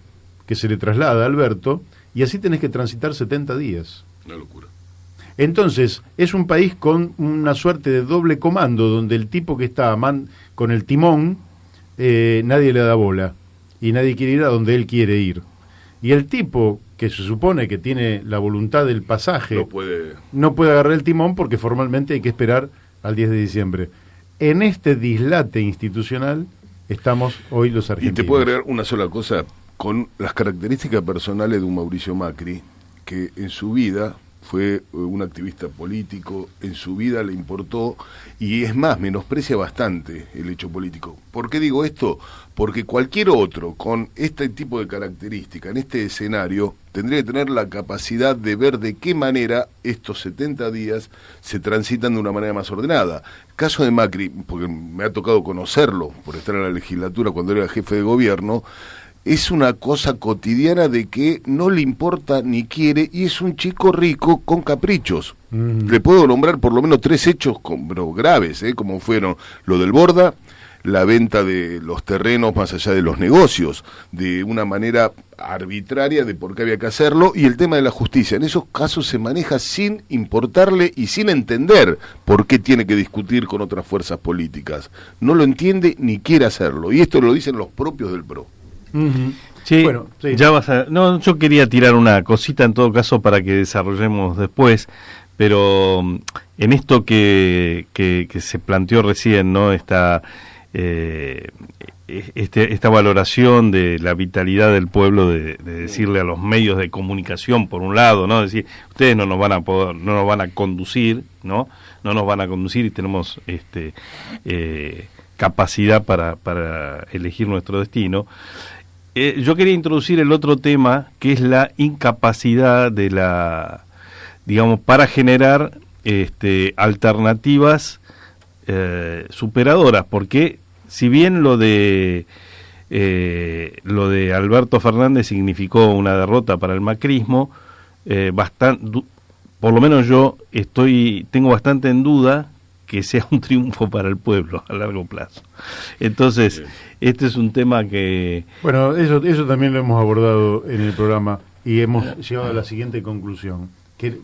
A: que se le traslada a Alberto, y así tenés que transitar 70 días.
C: Una locura.
A: Entonces, es un país con una suerte de doble comando, donde el tipo que está con el timón, nadie le da bola. Y nadie quiere ir a donde él quiere ir. Y el tipo que se supone que tiene la voluntad del pasaje no puede agarrar el timón porque formalmente hay que esperar al 10 de diciembre. En este dislate institucional estamos hoy los argentinos.
C: Y te puedo agregar una sola cosa, con las características personales de un Mauricio Macri, que en su vida fue un activista político, en su vida le importó, y es más, menosprecia bastante el hecho político. ¿Por qué digo esto? Porque cualquier otro con este tipo de características, en este escenario, tendría que tener la capacidad de ver de qué manera estos 70 días se transitan de una manera más ordenada. Caso de Macri, porque me ha tocado conocerlo por estar en la legislatura cuando era jefe de gobierno, es una cosa cotidiana de que no le importa ni quiere, y es un chico rico con caprichos. Le puedo nombrar por lo menos 3 hechos pero graves, como fueron lo del Borda, la venta de los terrenos más allá de los negocios, de una manera arbitraria de por qué había que hacerlo, y el tema de la justicia. En esos casos se maneja sin importarle y sin entender por qué tiene que discutir con otras fuerzas políticas. No lo entiende ni quiere hacerlo, y esto lo dicen los propios del PRO.
B: Sí,
A: bueno, sí.
B: Ya vas a... No, yo quería tirar una cosita en todo caso para que desarrollemos después, pero en esto que se planteó recién, ¿no? Esta valoración de la vitalidad del pueblo, de decirle a los medios de comunicación, por un lado, ¿no? Decir, ustedes no nos van a poder, no nos van a conducir, ¿no? No nos van a conducir y tenemos capacidad para elegir nuestro destino. Yo quería introducir el otro tema, que es la incapacidad de la, digamos, para generar alternativas superadoras, porque si bien lo de Alberto Fernández significó una derrota para el macrismo, por lo menos yo tengo bastante en duda que sea un triunfo para el pueblo a largo plazo. Entonces, este es un tema que...
A: Bueno, eso también lo hemos abordado en el programa y hemos llegado a la siguiente conclusión, que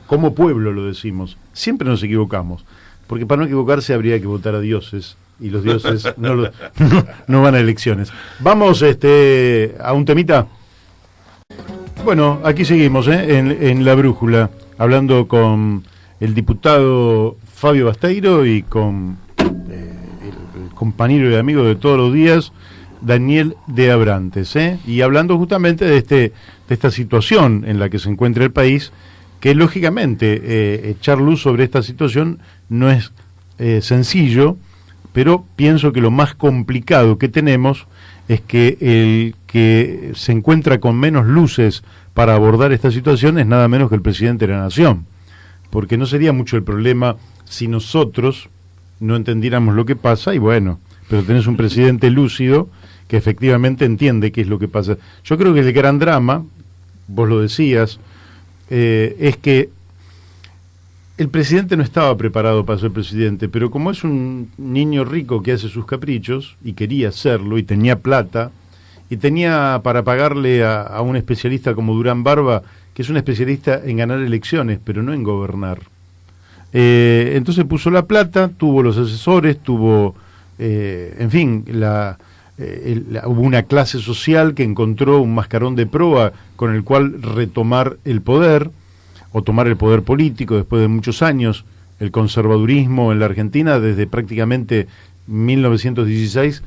A: como pueblo lo decimos, siempre nos equivocamos, porque para no equivocarse habría que votar a dioses, y los dioses no van a elecciones. Vamos a un temita. Bueno, aquí seguimos en La Brújula, hablando con el diputado Fabio Basteiro y con el compañero y amigo de todos los días, Daniel de Abrantes, y hablando justamente de esta situación en la que se encuentra el país, que lógicamente echar luz sobre esta situación no es sencillo, pero pienso que lo más complicado que tenemos es que el que se encuentra con menos luces para abordar esta situación es nada menos que el presidente de la Nación, porque no sería mucho el problema si nosotros no entendiéramos lo que pasa, y bueno, pero tenés un presidente lúcido que efectivamente entiende qué es lo que pasa. Yo creo que el gran drama, vos lo decías, es que el presidente no estaba preparado para ser presidente, pero como es un niño rico que hace sus caprichos, y quería hacerlo, y tenía plata, y tenía para pagarle a un especialista como Durán Barba, que es un especialista en ganar elecciones, pero no en gobernar. Entonces puso la plata, tuvo los asesores, tuvo, en fin, hubo una clase social que encontró un mascarón de proa con el cual retomar el poder, o tomar el poder político después de muchos años. El conservadurismo en la Argentina, desde prácticamente 1916,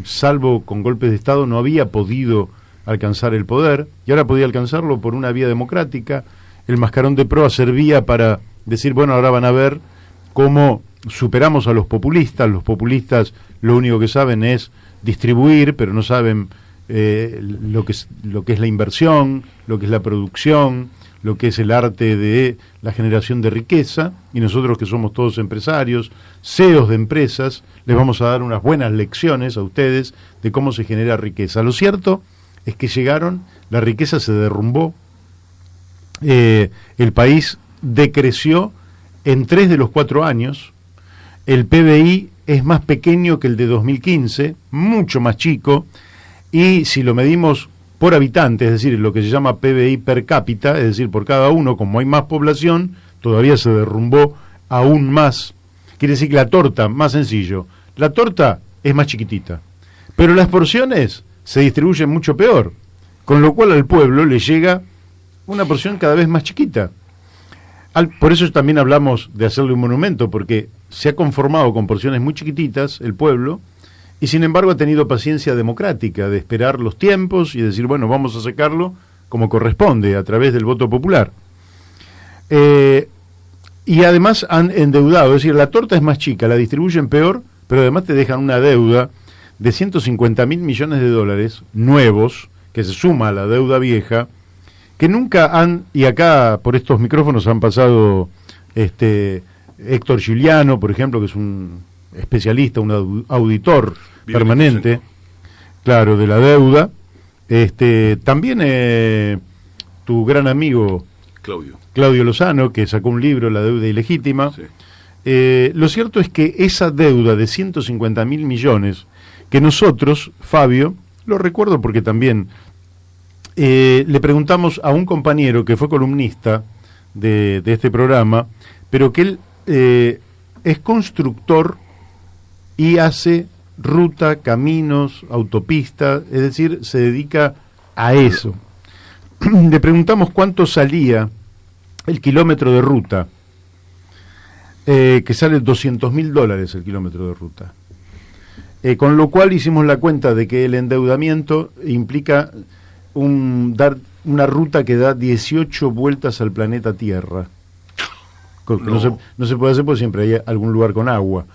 A: salvo con golpes de Estado, no había podido alcanzar el poder, y ahora podía alcanzarlo por una vía democrática. El mascarón de proa servía para decir, bueno, ahora van a ver cómo superamos a los populistas. Los populistas lo único que saben es distribuir, pero no saben lo que es la inversión, lo que es la producción, lo que es el arte de la generación de riqueza, y nosotros que somos todos empresarios, CEOs de empresas, les vamos a dar unas buenas lecciones a ustedes de cómo se genera riqueza. Lo cierto es que llegaron, la riqueza se derrumbó, el país decreció en 3 de los 4 años, el PBI es más pequeño que el de 2015, mucho más chico, y si lo medimos por habitante, es decir, lo que se llama PBI per cápita, es decir, por cada uno, como hay más población, todavía se derrumbó aún más. Quiere decir que la torta, más sencillo, la torta es más chiquitita, pero las porciones se distribuyen mucho peor, con lo cual al pueblo le llega una porción cada vez más chiquita. Por eso también hablamos de hacerle un monumento, porque se ha conformado con porciones muy chiquititas el pueblo, y sin embargo ha tenido paciencia democrática de esperar los tiempos y decir, bueno, vamos a sacarlo como corresponde, a través del voto popular. Y además han endeudado, es decir, la torta es más chica, la distribuyen peor, pero además te dejan una deuda de 150.000 millones de dólares nuevos, que se suma a la deuda vieja, que nunca han, y acá por estos micrófonos han pasado Héctor Giuliano, por ejemplo, que es un especialista, un auditor permanente, claro, de la deuda. También tu gran amigo Claudio Lozano, que sacó un libro, La deuda ilegítima.
C: Sí.
A: Lo cierto es que esa deuda de 150.000 millones, que nosotros, Fabio, lo recuerdo porque también le preguntamos a un compañero que fue columnista de este programa, pero que él es constructor y hace ruta, caminos, autopistas, es decir, se dedica a eso. Le preguntamos cuánto salía el kilómetro de ruta, que sale $200.000 el kilómetro de ruta. Con lo cual hicimos la cuenta de que el endeudamiento implica dar una ruta que da 18 vueltas al planeta Tierra. No se puede hacer porque siempre hay algún lugar con agua,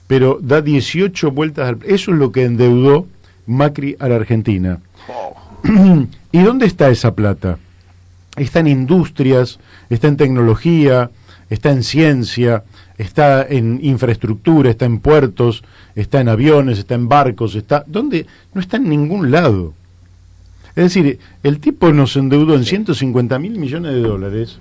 A: pero da 18 vueltas eso es lo que endeudó Macri a la Argentina. ¿Y dónde está esa plata? Está en industrias, está en tecnología, está en ciencia, está en infraestructura, está en puertos, está en aviones, está en barcos, ¿dónde? No está en ningún lado. Es decir, el tipo nos endeudó en 150.000 millones de dólares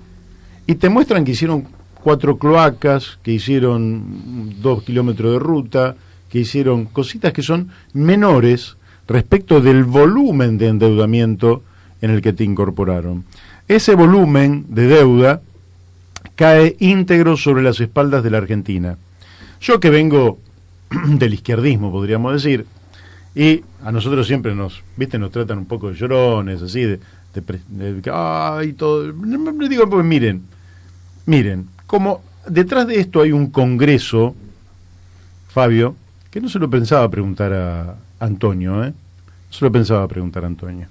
A: y te muestran que hicieron 4 cloacas, que hicieron 2 kilómetros de ruta, que hicieron cositas que son menores respecto del volumen de endeudamiento en el que te incorporaron. Ese volumen de deuda cae íntegro sobre las espaldas de la Argentina. Yo que vengo del izquierdismo, podríamos decir, y a nosotros siempre nos tratan un poco de llorones, así, ay, todo. Le digo, pues miren, como detrás de esto hay un congreso, Fabio, que no se lo pensaba preguntar a Antonio, no se lo pensaba preguntar a Antonio.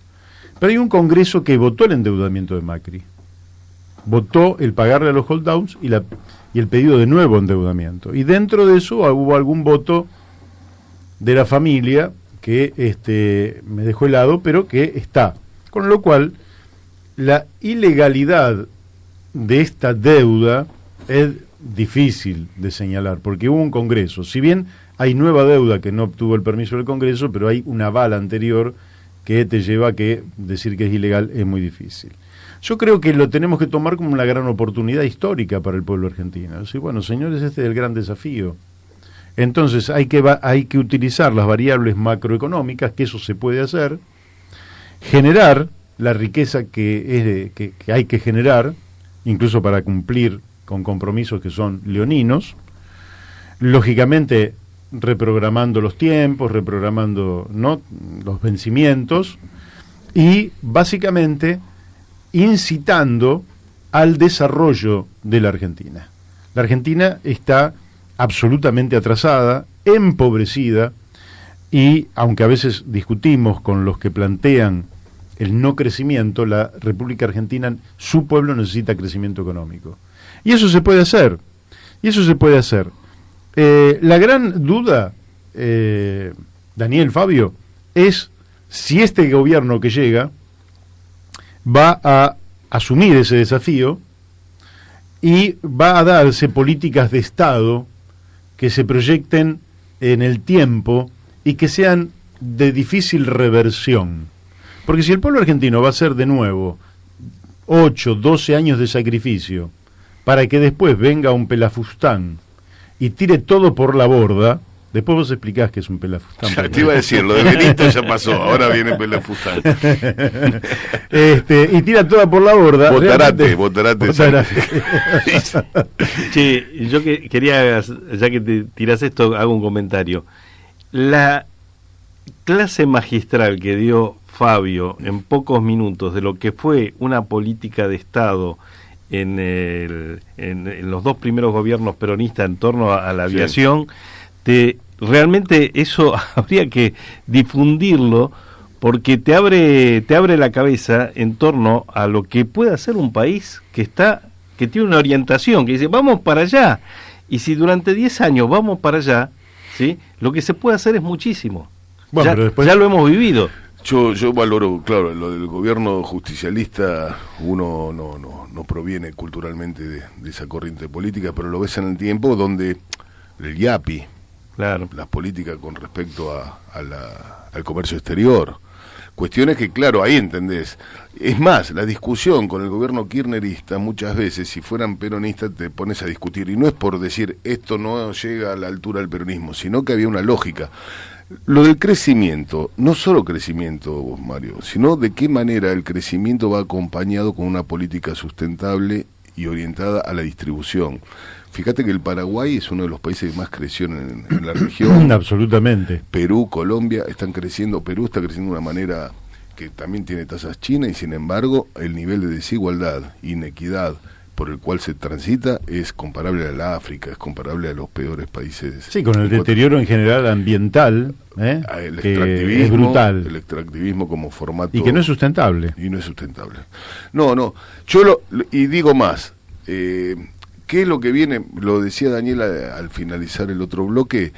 A: Pero hay un congreso que votó el endeudamiento de Macri. Votó el pagarle a los holdouts y el pedido de nuevo endeudamiento. Y dentro de eso hubo algún voto de la familia que me dejó helado, pero que está. Con lo cual, la ilegalidad de esta deuda es difícil de señalar, porque hubo un congreso. Si bien hay nueva deuda que no obtuvo el permiso del Congreso, pero hay una bala anterior que te lleva a que decir que es ilegal es muy difícil. Yo creo que lo tenemos que tomar como una gran oportunidad histórica para el pueblo argentino. Decir, bueno, señores, este es el gran desafío. Entonces hay que utilizar las variables macroeconómicas, que eso se puede hacer, generar la riqueza que hay que generar, incluso para cumplir con compromisos que son leoninos, lógicamente reprogramando los tiempos, reprogramando, ¿no?, los vencimientos y básicamente incitando al desarrollo de la Argentina. La Argentina está absolutamente atrasada, empobrecida, y aunque a veces discutimos con los que plantean el no crecimiento, la República Argentina, su pueblo necesita crecimiento económico. Y eso se puede hacer, la gran duda, Daniel, Fabio, es si este gobierno que llega va a asumir ese desafío y va a darse políticas de Estado que se proyecten en el tiempo y que sean de difícil reversión. Porque si el pueblo argentino va a hacer de nuevo 8, 12 años de sacrificio para que después venga un pelafustán y tire todo por la borda, después vos explicás que es un pelafustán.
C: Ya te iba a decir, lo de Benito ya pasó, ahora viene pelafustán.
A: Y tira toda por la borda.
C: Botarate.
B: Che, yo quería, ya que te tirás esto, hago un comentario. La clase magistral que dio Fabio en pocos minutos de lo que fue una política de Estado en los dos primeros gobiernos peronistas en torno a la aviación, realmente eso habría que difundirlo, porque te abre la cabeza en torno a lo que puede hacer un país que tiene una orientación, que dice vamos para allá, y si durante 10 años vamos para allá, ¿sí?, lo que se puede hacer es muchísimo.
A: Bueno, pero después...
B: ya lo hemos vivido.
C: Yo valoro, claro, lo del gobierno justicialista, uno no proviene culturalmente de esa corriente política, pero lo ves en el tiempo donde el IAPI,
B: claro,
C: las políticas con respecto al comercio exterior, cuestiones que, claro, ahí entendés. Es más, la discusión con el gobierno kirchnerista, muchas veces, si fueran peronistas, te pones a discutir, y no es por decir esto no llega a la altura del peronismo, sino que había una lógica. Lo del crecimiento, no solo crecimiento, Mario, sino de qué manera el crecimiento va acompañado con una política sustentable y orientada a la distribución. Fíjate que el Paraguay es uno de los países que más creció en la región.
A: Absolutamente.
C: Perú, Colombia están creciendo. Perú está creciendo de una manera que también tiene tasas chinas, y sin embargo el nivel de desigualdad, inequidad por el cual se transita es comparable a la África, es comparable a los peores países.
A: Sí, con el deterioro en general ambiental,
C: el
A: que
C: extractivismo,
A: es brutal.
C: El extractivismo como formato...
A: Y que no es sustentable.
C: Y no es sustentable. No, y digo más, ¿qué es lo que viene? Lo decía Daniela al finalizar el otro bloque.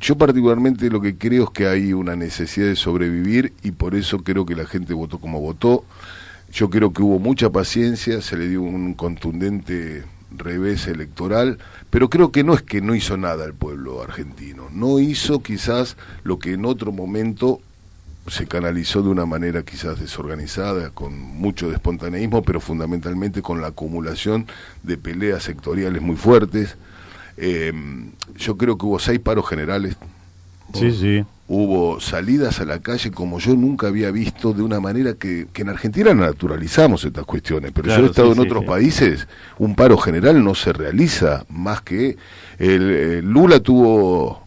C: Yo particularmente lo que creo es que hay una necesidad de sobrevivir, y por eso creo que la gente votó como votó. Yo creo que hubo mucha paciencia, se le dio un contundente revés electoral, pero creo que no es que no hizo nada el pueblo argentino. No hizo quizás lo que en otro momento se canalizó de una manera quizás desorganizada, con mucho de espontaneísmo, pero fundamentalmente con la acumulación de peleas sectoriales muy fuertes. Yo creo que hubo 6 paros generales.
A: Sí.
C: Hubo salidas a la calle como yo nunca había visto, de una manera que en Argentina naturalizamos estas cuestiones, pero
B: claro,
C: yo he estado en
B: sí,
C: otros países, un paro general no se realiza, más que Lula tuvo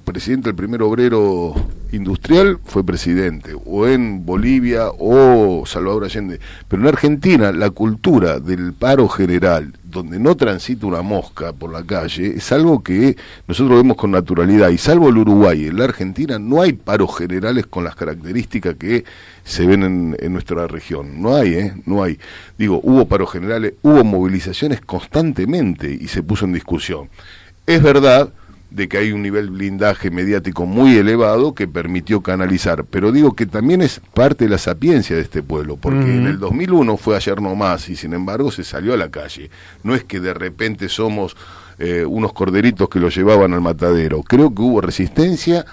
C: presidente, el primer obrero industrial fue presidente, o en Bolivia o Salvador Allende, pero en Argentina la cultura del paro general, donde no transita una mosca por la calle, es algo que nosotros vemos con naturalidad, y salvo el Uruguay, en la Argentina no hay paros generales con las características que se ven en nuestra región, no hay. Digo, hubo paros generales, hubo movilizaciones constantemente y se puso en discusión. Es verdad de que hay un nivel de blindaje mediático muy elevado que permitió canalizar, pero digo que también es parte de la sapiencia de este pueblo, porque en el 2001 fue ayer nomás, y sin embargo se salió a la calle. No es que de repente somos unos corderitos que lo llevaban al matadero. Creo que hubo resistencia,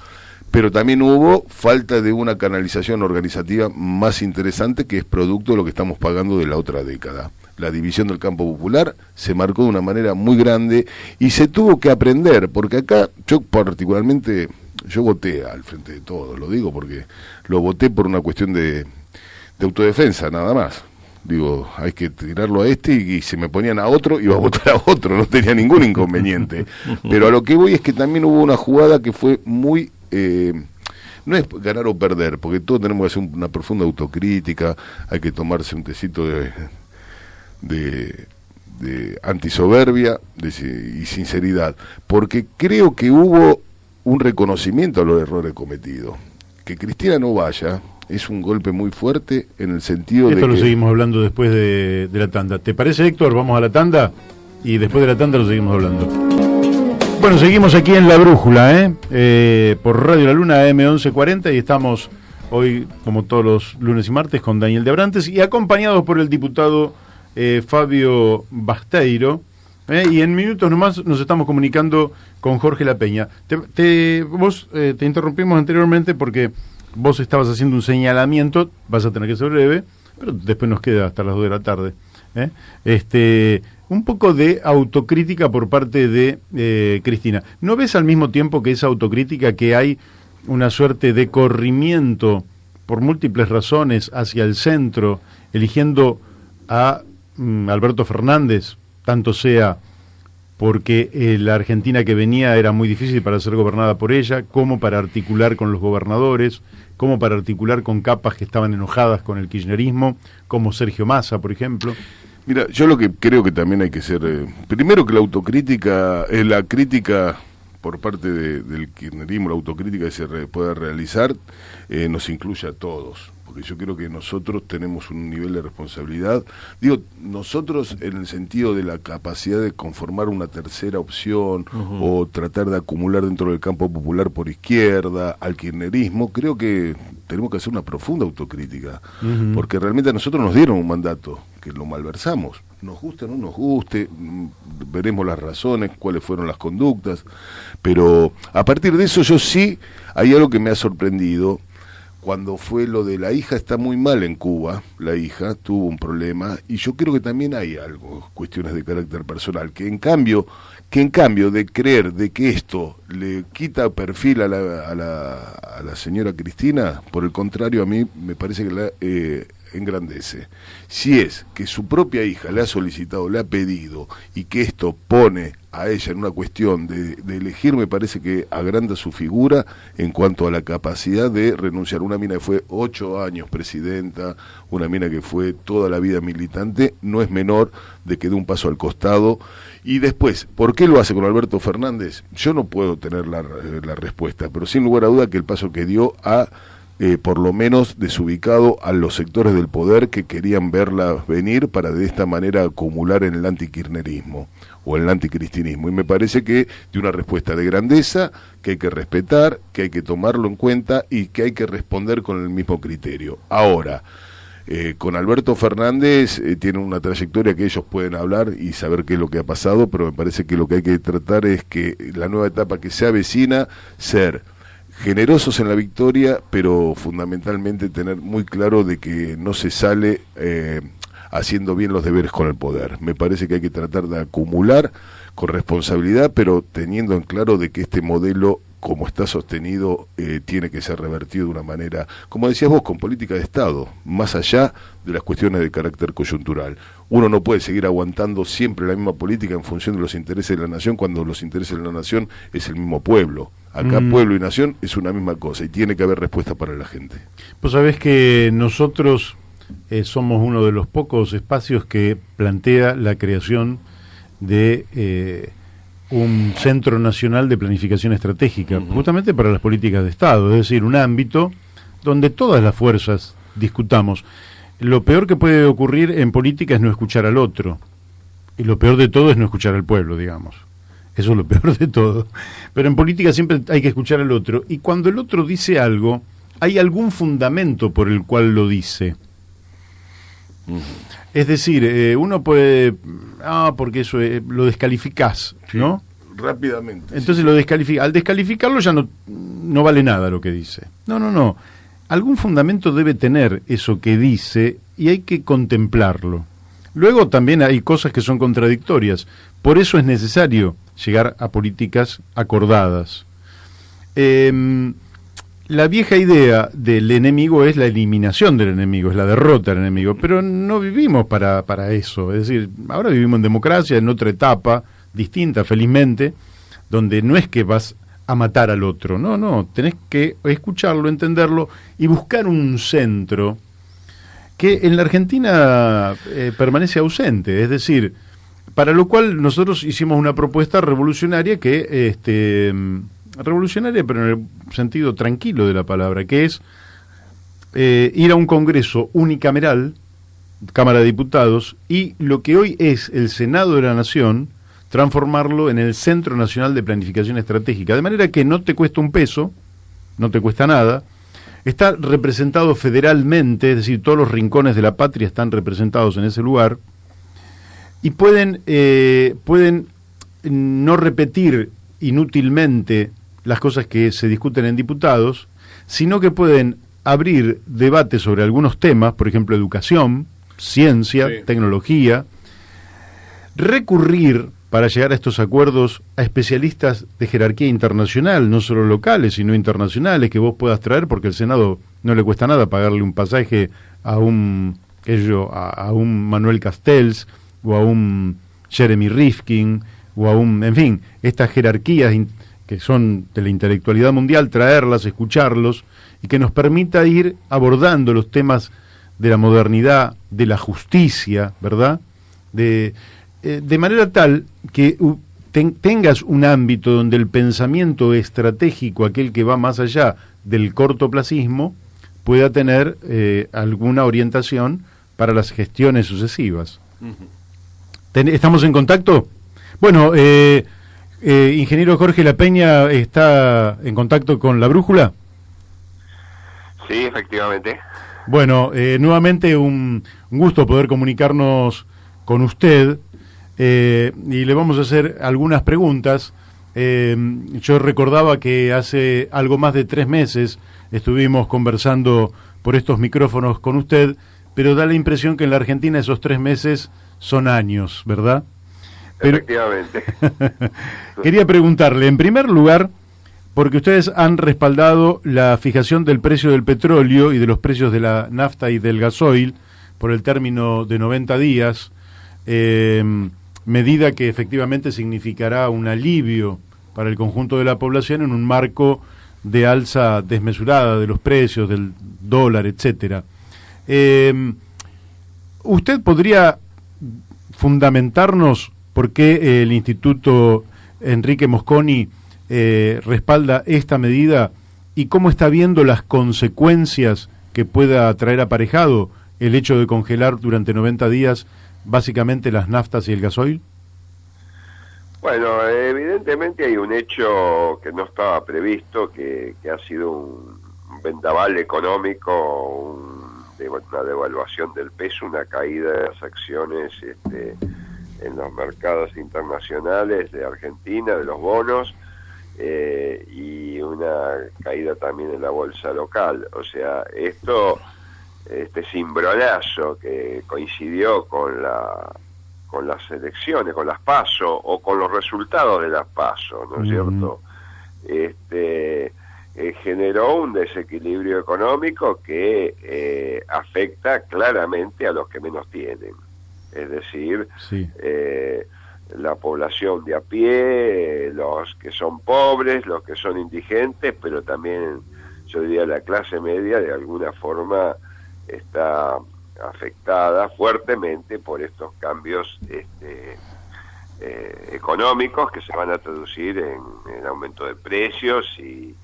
C: pero también hubo falta de una canalización organizativa más interesante, que es producto de lo que estamos pagando de la otra década. La división del campo popular se marcó de una manera muy grande y se tuvo que aprender, porque acá yo particularmente, yo voté al Frente de Todos, lo digo porque lo voté por una cuestión de autodefensa nada más, digo, hay que tirarlo a este, y si me ponían a otro, iba a votar a otro, no tenía ningún inconveniente. Pero a lo que voy es que también hubo una jugada que fue muy... no es ganar o perder, porque todos tenemos que hacer una profunda autocrítica, hay que tomarse un tecito de antisoberbia y sinceridad, porque creo que hubo un reconocimiento a los errores cometidos. Que Cristina no vaya es un golpe muy fuerte en el sentido de que...
A: Esto lo seguimos hablando después de la tanda. ¿Te parece, Héctor? Vamos a la tanda y después de la tanda lo seguimos hablando. Bueno, seguimos aquí en La Brújula, por Radio La Luna AM1140, y estamos hoy, como todos los lunes y martes, con Daniel de Abrantes y acompañados por el diputado Fabio Basteiro, y en minutos nomás nos estamos comunicando con Jorge La Peña. Vos te interrumpimos anteriormente porque vos estabas haciendo un señalamiento, vas a tener que ser breve, pero después nos queda hasta las 2 de la tarde. Un poco de autocrítica por parte de Cristina. ¿No ves al mismo tiempo que esa autocrítica que hay una suerte de corrimiento por múltiples razones hacia el centro, eligiendo a Alberto Fernández, tanto sea porque la Argentina que venía era muy difícil para ser gobernada por ella, como para articular con los gobernadores, como para articular con capas que estaban enojadas con el kirchnerismo, como Sergio Massa, por ejemplo?
C: Mira, yo lo que creo que también hay que ser, primero que la autocrítica, la crítica por parte del kirchnerismo, la autocrítica que se pueda realizar, nos incluye a todos, porque yo creo que nosotros tenemos un nivel de responsabilidad, digo, nosotros en el sentido de la capacidad de conformar una tercera opción, o tratar de acumular dentro del campo popular por izquierda al kirchnerismo, creo que tenemos que hacer una profunda autocrítica, porque realmente a nosotros nos dieron un mandato que lo malversamos, nos guste o no nos guste, veremos las razones, cuáles fueron las conductas, pero a partir de eso yo sí, hay algo que me ha sorprendido. Cuando fue lo de la hija, está muy mal en Cuba, la hija tuvo un problema, y yo creo que también hay algo, cuestiones de carácter personal, que en cambio de creer de que esto le quita perfil a la señora Cristina, por el contrario, a mí me parece que la engrandece. Si es que su propia hija le ha solicitado, le ha pedido, y que esto pone a ella en una cuestión de elegir, me parece que agranda su figura en cuanto a la capacidad de renunciar. Una mina que fue 8 años presidenta, una mina que fue toda la vida militante, no es menor de que dé un paso al costado. Y después, ¿por qué lo hace con Alberto Fernández? Yo no puedo tener la respuesta, pero sin lugar a duda que el paso que dio a por lo menos desubicado a los sectores del poder que querían verla venir para de esta manera acumular en el antikirchnerismo o en el anticristinismo. Y me parece que de una respuesta de grandeza, que hay que respetar, que hay que tomarlo en cuenta y que hay que responder con el mismo criterio. Ahora, con Alberto Fernández tiene una trayectoria que ellos pueden hablar y saber qué es lo que ha pasado, pero me parece que lo que hay que tratar es que la nueva etapa que se avecina, ser generosos en la victoria, pero fundamentalmente tener muy claro de que no se sale haciendo bien los deberes con el poder. Me parece que hay que tratar de acumular con responsabilidad, pero teniendo en claro de que este modelo, como está sostenido, tiene que ser revertido de una manera, como decías vos, con política de Estado, más allá de las cuestiones de carácter coyuntural. Uno no puede seguir aguantando siempre la misma política en función de los intereses de la nación, cuando los intereses de la nación es el mismo pueblo. Acá pueblo y nación es una misma cosa y tiene que haber respuesta para la gente.
A: Pues sabés que nosotros somos uno de los pocos espacios que plantea la creación de un Centro Nacional de Planificación Estratégica, justamente para las políticas de Estado, es decir, un ámbito donde todas las fuerzas discutamos. Lo peor que puede ocurrir en política es no escuchar al otro, y lo peor de todo es no escuchar al pueblo, digamos. Eso es lo peor de todo. Pero en política siempre hay que escuchar al otro, y cuando el otro dice algo, hay algún fundamento por el cual lo dice. Es decir, uno puede... porque eso lo descalificás, ¿no?
C: Sí, rápidamente.
A: Entonces lo descalifica. Al descalificarlo ya no vale nada lo que dice. No. Algún fundamento debe tener eso que dice y hay que contemplarlo. Luego también hay cosas que son contradictorias. Por eso es necesario llegar a políticas acordadas. la vieja idea del enemigo es la eliminación del enemigo, es la derrota del enemigo, pero no vivimos para eso. Es decir, ahora vivimos en democracia, en otra etapa distinta, felizmente, donde no es que vas a matar al otro, no, tenés que escucharlo, entenderlo y buscar un centro que en la Argentina permanece ausente, es decir, para lo cual nosotros hicimos una propuesta revolucionaria revolucionaria pero en el sentido tranquilo de la palabra, que es ir a un congreso unicameral, Cámara de Diputados, y lo que hoy es el Senado de la Nación, transformarlo en el Centro Nacional de Planificación Estratégica, de manera que no te cuesta un peso, no te cuesta nada, está representado federalmente, es decir, todos los rincones de la patria están representados en ese lugar, y pueden no repetir inútilmente las cosas que se discuten en diputados, sino que pueden abrir debates sobre algunos temas, por ejemplo, educación, ciencia, sí, tecnología, recurrir para llegar a estos acuerdos a especialistas de jerarquía internacional, no solo locales, sino internacionales, que vos puedas traer, porque al Senado no le cuesta nada pagarle un pasaje a un Manuel Castells, o a un Jeremy Rifkin, o a en fin, estas jerarquías que son de la intelectualidad mundial, traerlas, escucharlos, y que nos permita ir abordando los temas de la modernidad, de la justicia, ¿verdad?, de manera tal que tengas un ámbito donde el pensamiento estratégico, aquel que va más allá del cortoplacismo, pueda tener alguna orientación para las gestiones sucesivas. ¿Estamos en contacto? Bueno, ingeniero Jorge La Peña está en contacto con La Brújula.
D: Sí, efectivamente.
A: Bueno, nuevamente un gusto poder comunicarnos con usted. Y le vamos a hacer algunas preguntas. Yo recordaba que hace algo más de 3 meses estuvimos conversando por estos micrófonos con usted, pero da la impresión que en la Argentina esos 3 meses son años, ¿verdad?
D: Efectivamente.
A: Quería preguntarle, en primer lugar, porque ustedes han respaldado la fijación del precio del petróleo y de los precios de la nafta y del gasoil por el término de 90 días, medida que efectivamente significará un alivio para el conjunto de la población en un marco de alza desmesurada de los precios, del dólar, etcétera. ¿Usted podría fundamentarnos por qué el Instituto Enrique Mosconi respalda esta medida y cómo está viendo las consecuencias que pueda traer aparejado el hecho de congelar durante 90 días básicamente las naftas y el gasoil?
D: Bueno, evidentemente hay un hecho que no estaba previsto, que ha sido un vendaval económico, una devaluación del peso, una caída de las acciones en los mercados internacionales de Argentina, de los bonos, y una caída también en la bolsa local. O sea, este cimbronazo que coincidió con las elecciones, con las PASO, o con los resultados de las PASO, ¿no es cierto? Generó un desequilibrio económico que afecta claramente a los que menos tienen. Es decir, sí, la población de a pie, los que son pobres, los que son indigentes, pero también, yo diría, la clase media de alguna forma está afectada fuertemente por estos cambios económicos que se van a traducir en aumento de precios y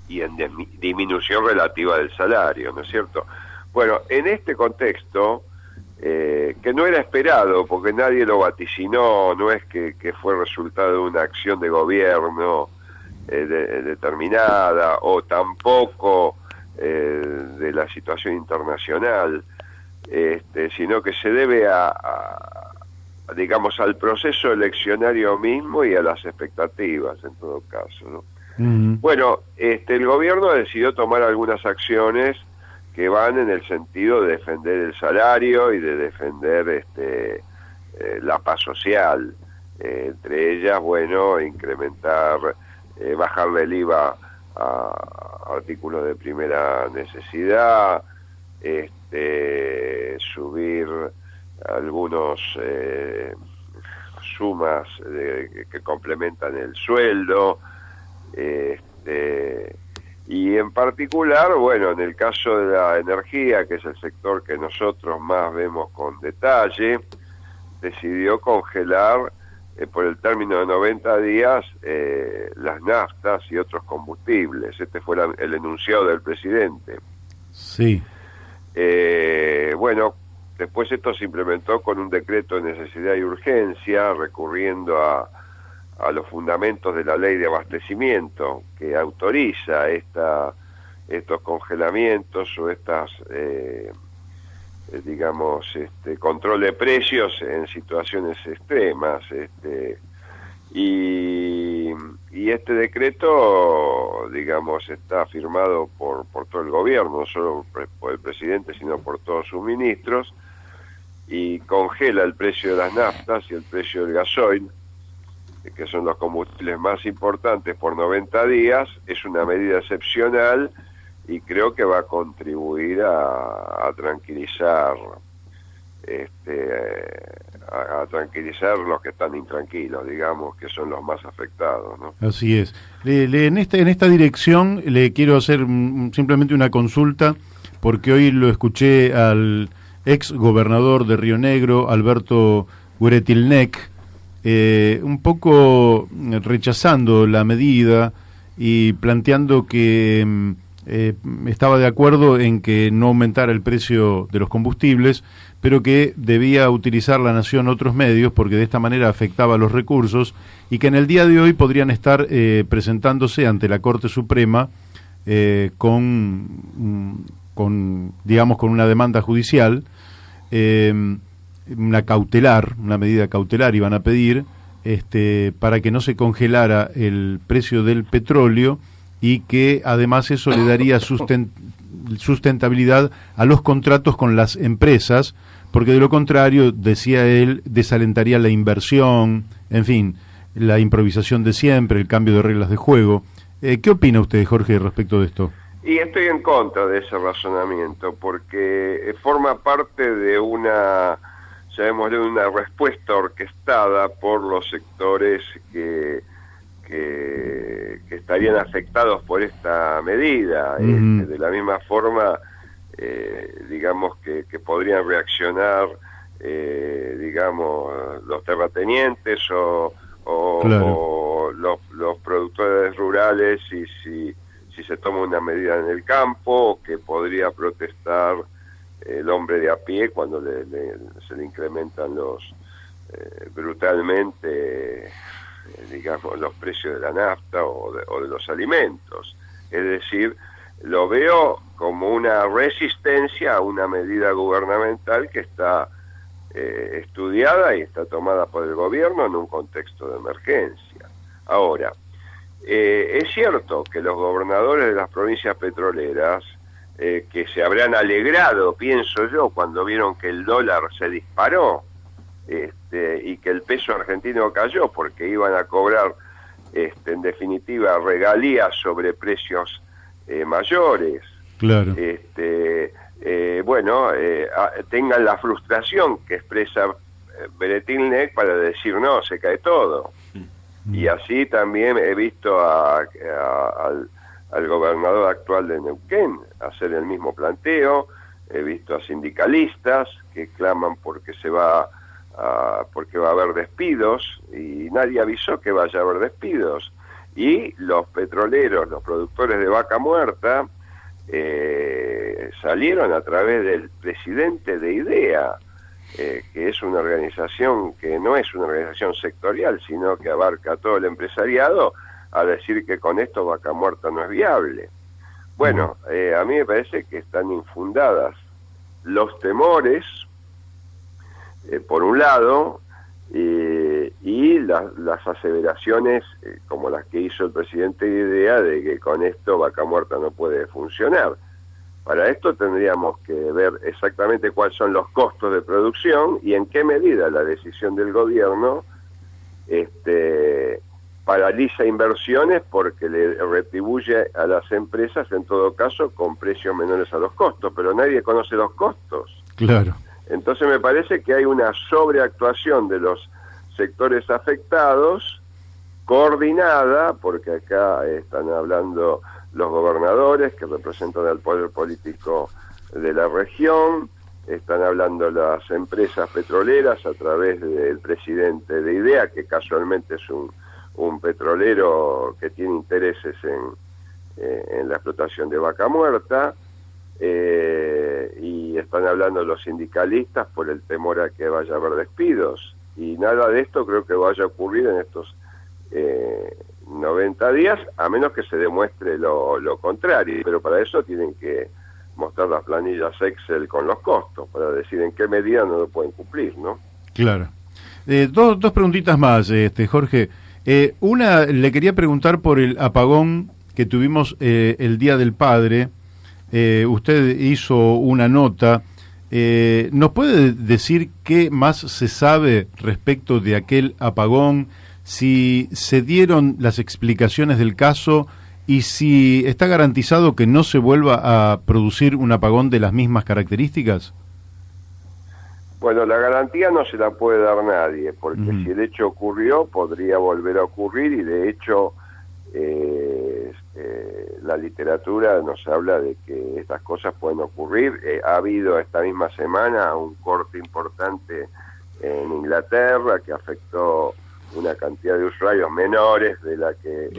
D: en disminución relativa del salario, ¿no es cierto? Bueno, en este contexto, que no era esperado, porque nadie lo vaticinó, no es que fue resultado de una acción de gobierno determinada, o tampoco de la situación internacional, sino que se debe digamos, al proceso eleccionario mismo y a las expectativas, en todo caso, ¿no? Bueno, el gobierno decidió tomar algunas acciones que van en el sentido de defender el salario y de defender la paz social, entre ellas, bueno, incrementar, bajarle el IVA artículos de primera necesidad, subir algunos sumas que complementan el sueldo, y en particular, bueno, en el caso de la energía, que es el sector que nosotros más vemos con detalle, decidió congelar por el término de 90 días las naftas y otros combustibles. Este fue el enunciado del presidente.
A: Sí.
D: Bueno, después esto se implementó con un decreto de necesidad y urgencia, recurriendo a los fundamentos de la ley de abastecimiento, que autoriza estos congelamientos o estas, control de precios en situaciones extremas. Y este decreto, digamos, está firmado por todo el gobierno, no solo por el presidente, sino por todos sus ministros, y congela el precio de las naftas y el precio del gasoil, que son los combustibles más importantes, por 90 días. Es una medida excepcional y creo que va a contribuir a tranquilizar a tranquilizar los que están intranquilos, digamos, que son los más afectados, ¿no?
A: Así es. En esta dirección le quiero hacer simplemente una consulta, porque hoy lo escuché al ex gobernador de Río Negro, Alberto Gueretilnec, un poco rechazando la medida y planteando que estaba de acuerdo en que no aumentara el precio de los combustibles, pero que debía utilizar la nación otros medios porque de esta manera afectaba los recursos, y que en el día de hoy podrían estar presentándose ante la Corte Suprema con una demanda judicial, una medida cautelar iban a pedir, para que no se congelara el precio del petróleo, y que además eso le daría sustentabilidad a los contratos con las empresas, porque de lo contrario, decía él, desalentaría la inversión, en fin, la improvisación de siempre, el cambio de reglas de juego. ¿Qué opina usted, Jorge, respecto de esto?
D: Y estoy en contra de ese razonamiento, porque forma parte de una respuesta orquestada por los sectores que estarían afectados por esta medida. De la misma forma, digamos que podrían reaccionar, los terratenientes o los productores rurales, si se toma una medida en el campo, que podría protestar el hombre de a pie cuando se le incrementan brutalmente los precios de la nafta o de los alimentos. Es decir, lo veo como una resistencia a una medida gubernamental que está estudiada y está tomada por el gobierno en un contexto de emergencia. Ahora, es cierto que los gobernadores de las provincias petroleras, que se habrán alegrado, pienso yo, cuando vieron que el dólar se disparó, y que el peso argentino cayó, porque iban a cobrar, en definitiva, regalías sobre precios mayores. Claro. Tengan la frustración que expresa Gueretilnec para decir no, se cae todo. Y así también he visto al gobernador actual de Neuquén hacer el mismo planteo. He visto a sindicalistas que claman porque va a haber despidos, y nadie avisó que vaya a haber despidos. Y los petroleros, los productores de vaca muerta, salieron a través del presidente de IDEA, que es una organización que no es una organización sectorial, sino que abarca a todo el empresariado, a decir que con esto vaca muerta no es viable. Bueno, a mí me parece que están infundadas los temores, por un lado, y las aseveraciones, como las que hizo el presidente de IDEA, de que con esto vaca muerta no puede funcionar. Para esto tendríamos que ver exactamente cuáles son los costos de producción y en qué medida la decisión del gobierno paraliza inversiones porque le retribuye a las empresas, en todo caso, con precios menores a los costos, pero nadie conoce los costos.
A: Claro.
D: Entonces me parece que hay una sobreactuación de los sectores afectados, coordinada, porque acá están hablando los gobernadores que representan al poder político de la región, están hablando las empresas petroleras a través del presidente de IDEA, que casualmente es un petrolero que tiene intereses en la explotación de vaca muerta, y están hablando los sindicalistas por el temor a que vaya a haber despidos, y nada de esto creo que vaya a ocurrir en estos 90 días, a menos que se demuestre lo contrario, pero para eso tienen que mostrar las planillas Excel con los costos, para decir en qué medida no lo pueden cumplir, ¿no?
A: Claro. Dos preguntitas más, Jorge. Una, le quería preguntar por el apagón que tuvimos el Día del Padre. Usted hizo una nota. ¿Nos puede decir qué más se sabe respecto de aquel apagón? Si se dieron las explicaciones del caso y si está garantizado que no se vuelva a producir un apagón de las mismas características.
D: Bueno, la garantía no se la puede dar nadie, porque si el hecho ocurrió, podría volver a ocurrir, y de hecho la literatura nos habla de que estas cosas pueden ocurrir. Ha habido esta misma semana un corte importante en Inglaterra que afectó una cantidad de usuarios menores de la que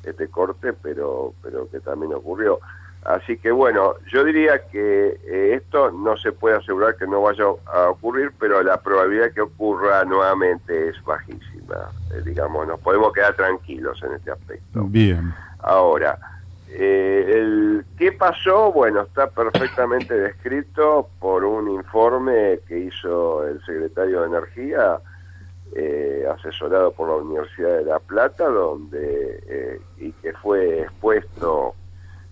D: este corte, pero que también ocurrió. Así que bueno, yo diría que esto no se puede asegurar que no vaya a ocurrir, pero la probabilidad que ocurra nuevamente es bajísima. Digamos, nos podemos quedar tranquilos en este aspecto.
A: Bien.
D: Ahora, ¿qué pasó? Bueno, está perfectamente descrito por un informe que hizo el secretario de Energía, asesorado por la Universidad de La Plata, y que fue expuesto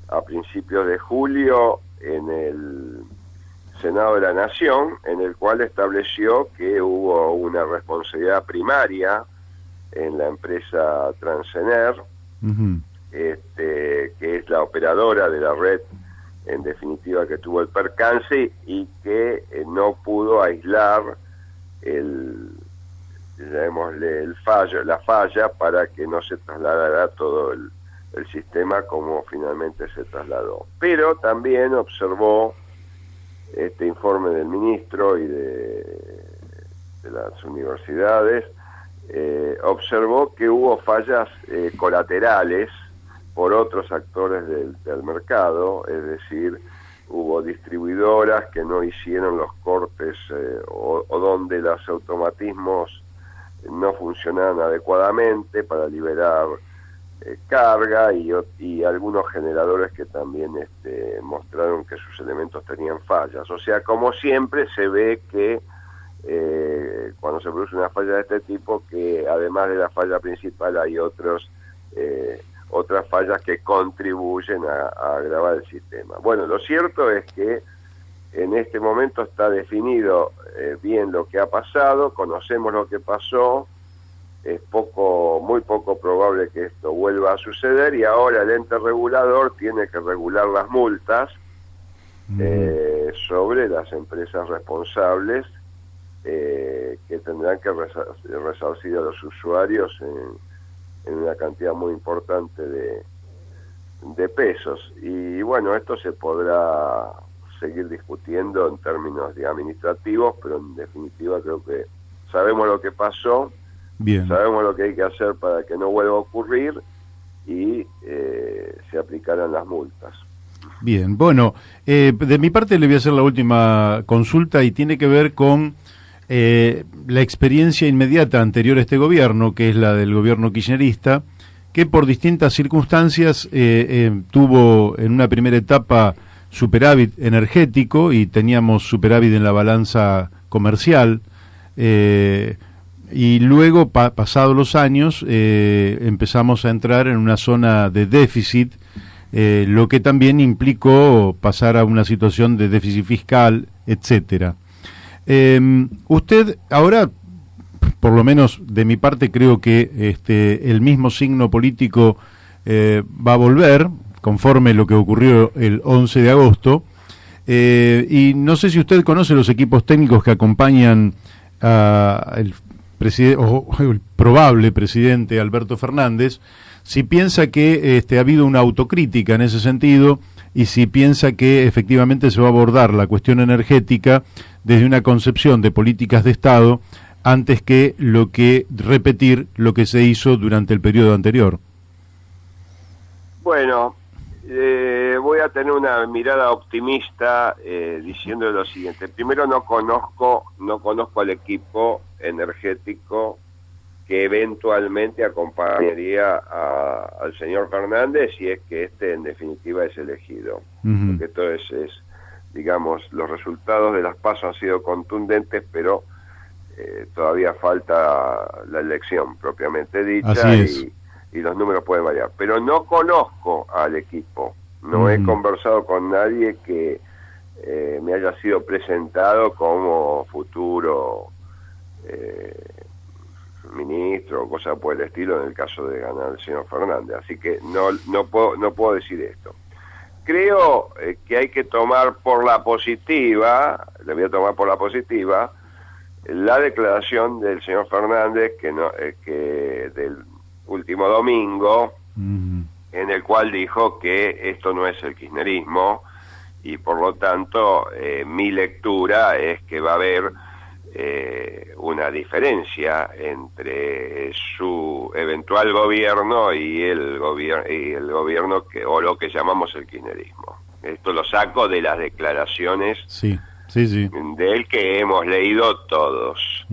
D: a principios de julio en el Senado de la Nación, en el cual estableció que hubo una responsabilidad primaria en la empresa Transener, que es la operadora de la red, en definitiva, que tuvo el percance y que no pudo aislar la falla para que no se trasladara todo el sistema como finalmente se trasladó. Pero también observó este informe del ministro y de las universidades, observó que hubo fallas colaterales por otros actores del mercado, es decir, hubo distribuidoras que no hicieron los cortes o donde los automatismos no funcionaban adecuadamente para liberar carga, y algunos generadores que también mostraron que sus elementos tenían fallas. O sea, como siempre se ve que cuando se produce una falla de este tipo, que además de la falla principal hay otras fallas que contribuyen a agravar el sistema. Bueno, lo cierto es que en este momento está definido bien lo que ha pasado, conocemos lo que pasó, es muy poco probable que esto vuelva a suceder, y ahora el ente regulador tiene que regular las multas sobre las empresas responsables, que tendrán que resarcir a los usuarios en una cantidad muy importante de pesos. Y bueno, esto se podrá seguir discutiendo en términos administrativos, pero en definitiva creo que sabemos lo que pasó.
A: Bien.
D: Sabemos lo que hay que hacer para que no vuelva a ocurrir, y se aplicarán las multas.
A: Bien, bueno, de mi parte le voy a hacer la última consulta, y tiene que ver con la experiencia inmediata anterior a este gobierno, que es la del gobierno kirchnerista, que por distintas circunstancias tuvo en una primera etapa superávit energético y teníamos superávit en la balanza comercial, y luego, pasados los años, empezamos a entrar en una zona de déficit, lo que también implicó pasar a una situación de déficit fiscal, etcétera. Usted ahora por lo menos de mi parte creo que el mismo signo político va a volver, conforme lo que ocurrió el 11 de agosto, y no sé si usted conoce los equipos técnicos que acompañan al el probable presidente Alberto Fernández, si piensa que ha habido una autocrítica en ese sentido y si piensa que efectivamente se va a abordar la cuestión energética desde una concepción de políticas de Estado antes que repetir lo que se hizo durante el periodo anterior.
D: Bueno, voy a tener una mirada optimista diciendo lo siguiente. Primero, no conozco al equipo energético que eventualmente acompañaría al señor Fernández si es que en definitiva es elegido. Porque esto es, digamos, los resultados de las PASO han sido contundentes, pero todavía falta la elección propiamente dicha y los números pueden variar. Pero no conozco al equipo, no he conversado con nadie que me haya sido presentado como futuro ministro o cosa por el estilo en el caso de ganar el señor Fernández, así que no puedo decir esto. Creo que hay que tomar por la positiva, le voy a tomar por la positiva, la declaración del señor Fernández que del último domingo, en el cual dijo que esto no es el kirchnerismo y por lo tanto mi lectura es que va a haber una diferencia entre su eventual gobierno y el gobierno o lo que llamamos el kirchnerismo. Esto lo saco de las declaraciones de él que hemos leído todos.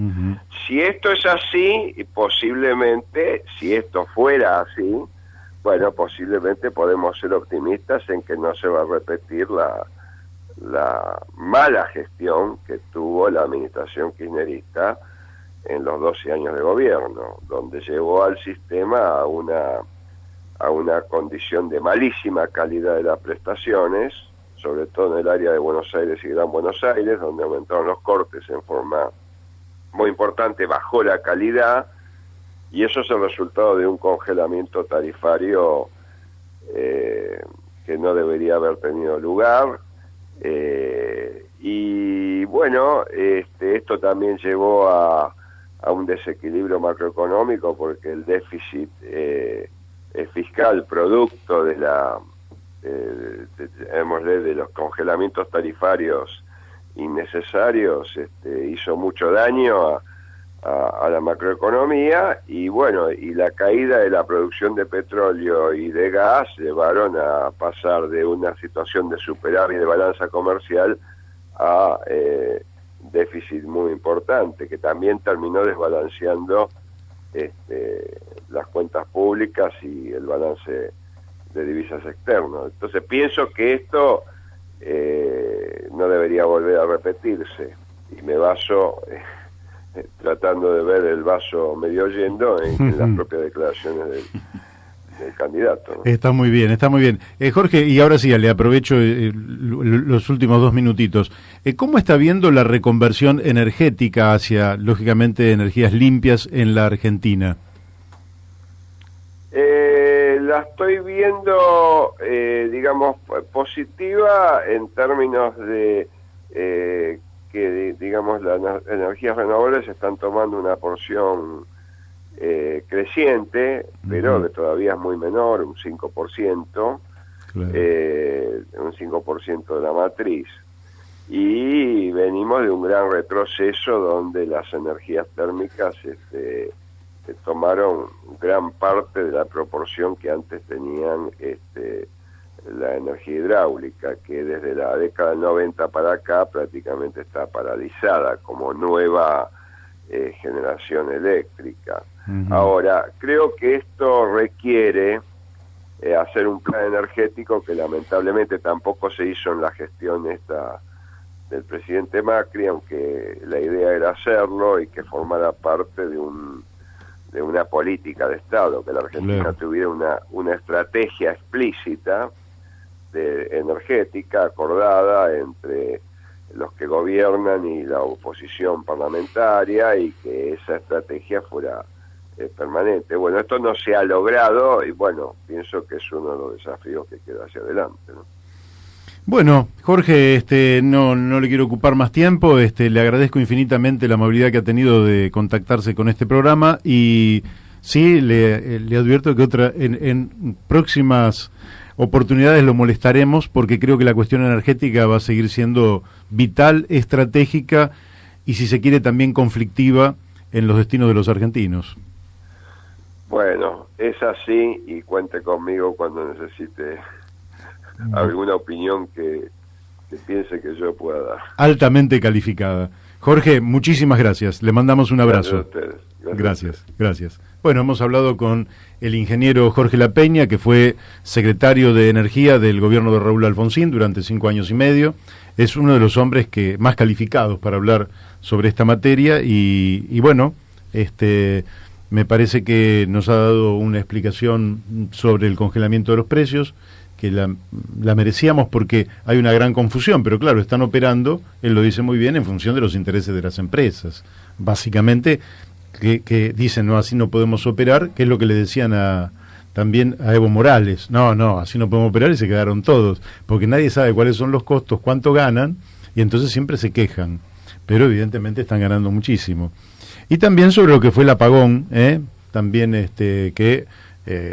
D: Si esto es así, posiblemente, si esto fuera así, bueno, posiblemente podemos ser optimistas en que no se va a repetir la mala gestión que tuvo la administración kirchnerista en los 12 años de gobierno, donde llevó al sistema a una condición de malísima calidad de las prestaciones, sobre todo en el área de Buenos Aires y Gran Buenos Aires, donde aumentaron los cortes en forma muy importante, bajó la calidad, y eso es el resultado de un congelamiento tarifario que no debería haber tenido lugar. Y bueno, esto también llevó a un desequilibrio macroeconómico porque el déficit fiscal producto de de los congelamientos tarifarios innecesarios hizo mucho daño a la macroeconomía, y bueno, y la caída de la producción de petróleo y de gas llevaron a pasar de una situación de superávit de balanza comercial a déficit muy importante, que también terminó desbalanceando las cuentas públicas y el balance de divisas externos. Entonces pienso que esto no debería volver a repetirse, y me baso tratando de ver el vaso medio lleno en las propias declaraciones del candidato, ¿no?
A: Está muy bien, está muy bien. Jorge, y ahora sí, le aprovecho los últimos 2 minutitos. ¿Cómo está viendo la reconversión energética hacia, lógicamente, energías limpias en la Argentina?
D: La estoy viendo, digamos, positiva en términos de que, digamos, las energías renovables están tomando una porción creciente, pero que todavía es muy menor, un 5%, claro. Un 5% de la matriz. Y venimos de un gran retroceso donde las energías térmicas tomaron gran parte de la proporción que antes tenían la energía hidráulica, que desde la década del 90 para acá prácticamente está paralizada como nueva generación eléctrica. Ahora, creo que esto requiere hacer un plan energético que lamentablemente tampoco se hizo en la gestión del presidente Macri, aunque la idea era hacerlo y que formara parte de una política de Estado, que la Argentina tuviera una estrategia explícita energética acordada entre los que gobiernan y la oposición parlamentaria, y que esa estrategia fuera permanente. Bueno, esto no se ha logrado y bueno, pienso que es uno de los desafíos que queda hacia adelante, ¿no?
A: Bueno, Jorge, no le quiero ocupar más tiempo, le agradezco infinitamente la amabilidad que ha tenido de contactarse con este programa y sí, le advierto que en próximas oportunidades lo molestaremos porque creo que la cuestión energética va a seguir siendo vital, estratégica y si se quiere también conflictiva en los destinos de los argentinos.
D: Bueno, es así y cuente conmigo cuando necesite alguna opinión que piense que yo pueda dar.
A: Altamente calificada. Jorge, muchísimas gracias. Le mandamos un abrazo.
D: Gracias a ustedes.
A: Gracias, gracias. Bueno, hemos hablado con el ingeniero Jorge Lapeña, que fue secretario de Energía del gobierno de Raúl Alfonsín durante 5 años y medio. Es uno de los hombres más calificados para hablar sobre esta materia y bueno, me parece que nos ha dado una explicación sobre el congelamiento de los precios, que la merecíamos porque hay una gran confusión, pero claro, están operando, él lo dice muy bien, en función de los intereses de las empresas. Básicamente, que dicen, no, así no podemos operar, que es lo que le decían también a Evo Morales. No, así no podemos operar y se quedaron todos, porque nadie sabe cuáles son los costos, cuánto ganan, y entonces siempre se quejan, pero evidentemente están ganando muchísimo. Y también sobre lo que fue el apagón, también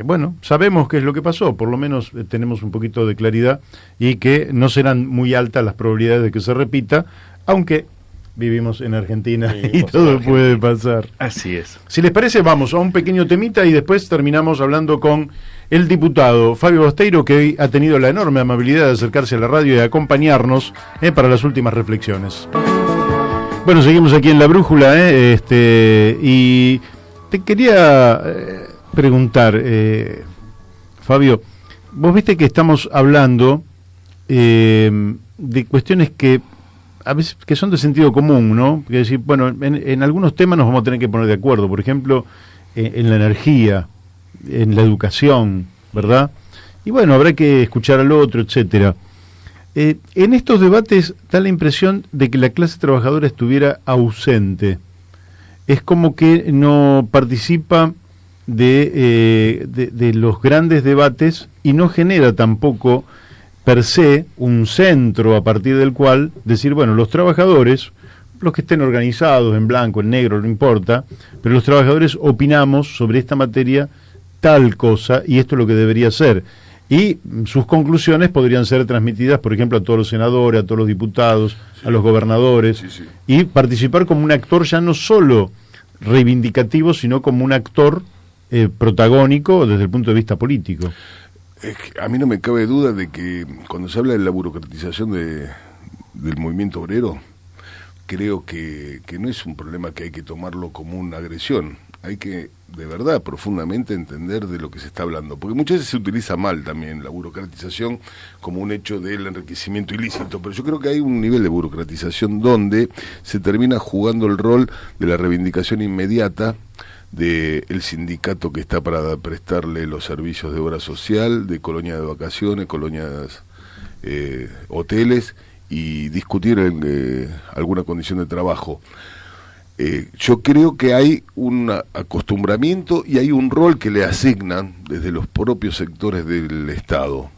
A: bueno, sabemos qué es lo que pasó, por lo menos tenemos un poquito de claridad y que no serán muy altas las probabilidades de que se repita, aunque vivimos en Argentina y todo puede pasar.
B: Así es.
A: Si les parece, vamos a un pequeño temita y después terminamos hablando con el diputado Fabio Bosteiro, que hoy ha tenido la enorme amabilidad de acercarse a la radio y acompañarnos para las últimas reflexiones. Bueno, seguimos aquí en La Brújula, y te quería preguntar, Fabio, vos viste que estamos hablando de cuestiones que a veces que son de sentido común, ¿no? Que decir, bueno, en algunos temas nos vamos a tener que poner de acuerdo, por ejemplo, en la energía, en la educación, ¿verdad? Y bueno, habrá que escuchar al otro, etcétera. En estos debates da la impresión de que la clase trabajadora estuviera ausente. Es como que no participa de los grandes debates y no genera tampoco per se un centro a partir del cual decir, bueno, los trabajadores, los que estén organizados en blanco, en negro, no importa, pero los trabajadores opinamos sobre esta materia tal cosa y esto es lo que debería ser. Y sus conclusiones podrían ser transmitidas, por ejemplo, a todos los senadores, a todos los diputados, sí, a los gobernadores, sí. Y participar como un actor ya no solo reivindicativo, sino como un actor protagónico desde el punto de vista político.
C: A mí no me cabe duda de que cuando se habla de la burocratización del movimiento obrero, creo que no es un problema que hay que tomarlo como una agresión. Hay que, de verdad, profundamente entender de lo que se está hablando. Porque muchas veces se utiliza mal también la burocratización como un hecho del enriquecimiento ilícito. Pero yo creo que hay un nivel de burocratización donde se termina jugando el rol de la reivindicación inmediata del sindicato que está para prestarle los servicios de obra social, de colonia de vacaciones, colonias, hoteles, y discutir alguna condición de trabajo. Yo creo que hay un acostumbramiento y hay un rol que le asignan desde los propios sectores del Estado.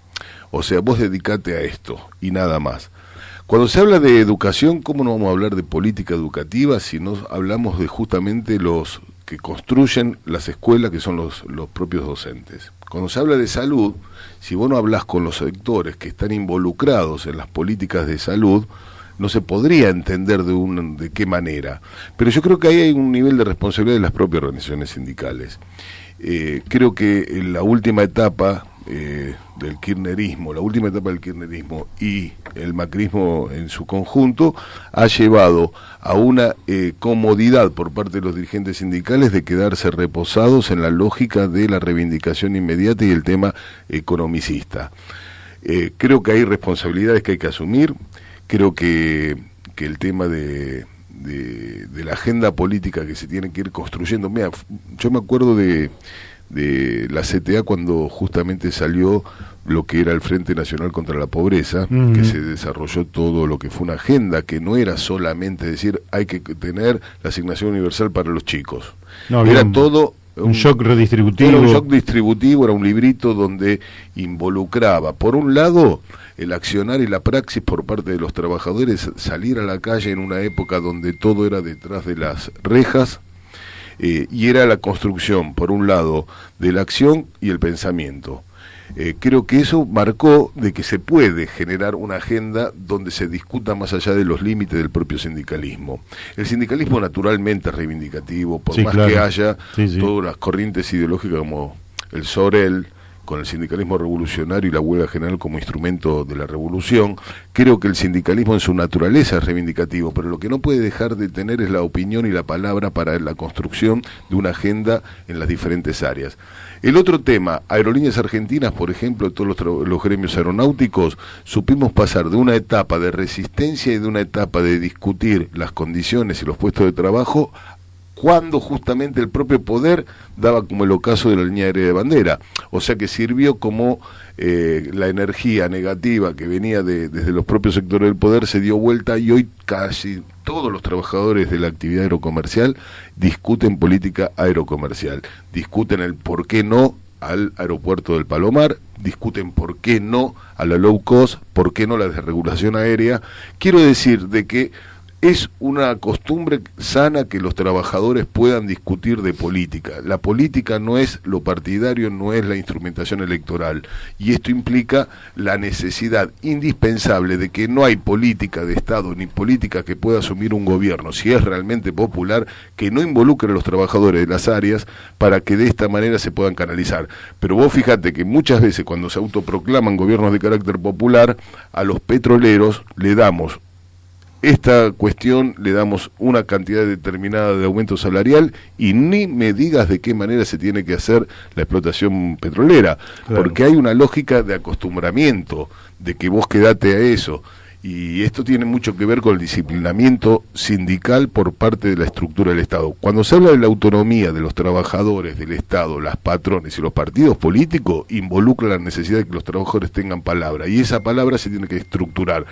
C: O sea, vos dedicate a esto y nada más. Cuando se habla de educación, ¿cómo no vamos a hablar de política educativa si no hablamos de justamente los que construyen las escuelas, que son los propios docentes? Cuando se habla de salud, si vos no hablás con los sectores que están involucrados en las políticas de salud, no se podría entender de qué manera. Pero yo creo que ahí hay un nivel de responsabilidad de las propias organizaciones sindicales. Creo que en la última etapa del kirchnerismo, y el macrismo en su conjunto, ha llevado a una comodidad por parte de los dirigentes sindicales de quedarse reposados en la lógica de la reivindicación inmediata y el tema economicista. Creo que hay responsabilidades que hay que asumir. Creo que el tema de la agenda política que se tiene que ir construyendo, mira, yo me acuerdo de de la CTA cuando justamente salió lo que era el Frente Nacional contra la Pobreza, que se desarrolló todo lo que fue una agenda, que no era solamente decir hay que tener la asignación universal para los chicos.
A: No,
C: era todo
A: un shock redistributivo.
C: Era un shock distributivo, era un librito donde involucraba, por un lado, el accionar y la praxis por parte de los trabajadores, salir a la calle en una época donde todo era detrás de las rejas, y era la construcción, por un lado, de la acción y el pensamiento. Creo que eso marcó de que se puede generar una agenda donde se discuta más allá de los límites del propio sindicalismo. El sindicalismo naturalmente es reivindicativo, por más que haya todas las corrientes ideológicas como el Sorel, con el sindicalismo revolucionario y la huelga general como instrumento de la revolución. Creo que el sindicalismo en su naturaleza es reivindicativo, pero lo que no puede dejar de tener es la opinión y la palabra para la construcción de una agenda en las diferentes áreas. El otro tema, Aerolíneas Argentinas, por ejemplo, todos los gremios aeronáuticos, supimos pasar de una etapa de resistencia y de una etapa de discutir las condiciones y los puestos de trabajo cuando justamente el propio poder daba como el ocaso de la línea aérea de bandera. O sea que sirvió como la energía negativa que venía desde los propios sectores del poder se dio vuelta y hoy casi todos los trabajadores de la actividad aerocomercial discuten política aerocomercial, discuten el por qué no al aeropuerto del Palomar, discuten por qué no a la low cost, por qué no la desregulación aérea. Quiero decir de que es una costumbre sana que los trabajadores puedan discutir de política. La política no es lo partidario, no es la instrumentación electoral. Y esto implica la necesidad indispensable de que no hay política de Estado ni política que pueda asumir un gobierno, si es realmente popular, que no involucre a los trabajadores de las áreas para que de esta manera se puedan canalizar. Pero vos fíjate que muchas veces cuando se autoproclaman gobiernos de carácter popular, a los petroleros le damos esta cuestión, le damos una cantidad determinada de aumento salarial y ni me digas de qué manera se tiene que hacer la explotación petrolera, porque hay una lógica de acostumbramiento, de que vos quedate a eso, y esto tiene mucho que ver con el disciplinamiento sindical por parte de la estructura del Estado. Cuando se habla de la autonomía de los trabajadores del Estado, las patrones y los partidos políticos, involucra la necesidad de que los trabajadores tengan palabra, y esa palabra se tiene que estructurar.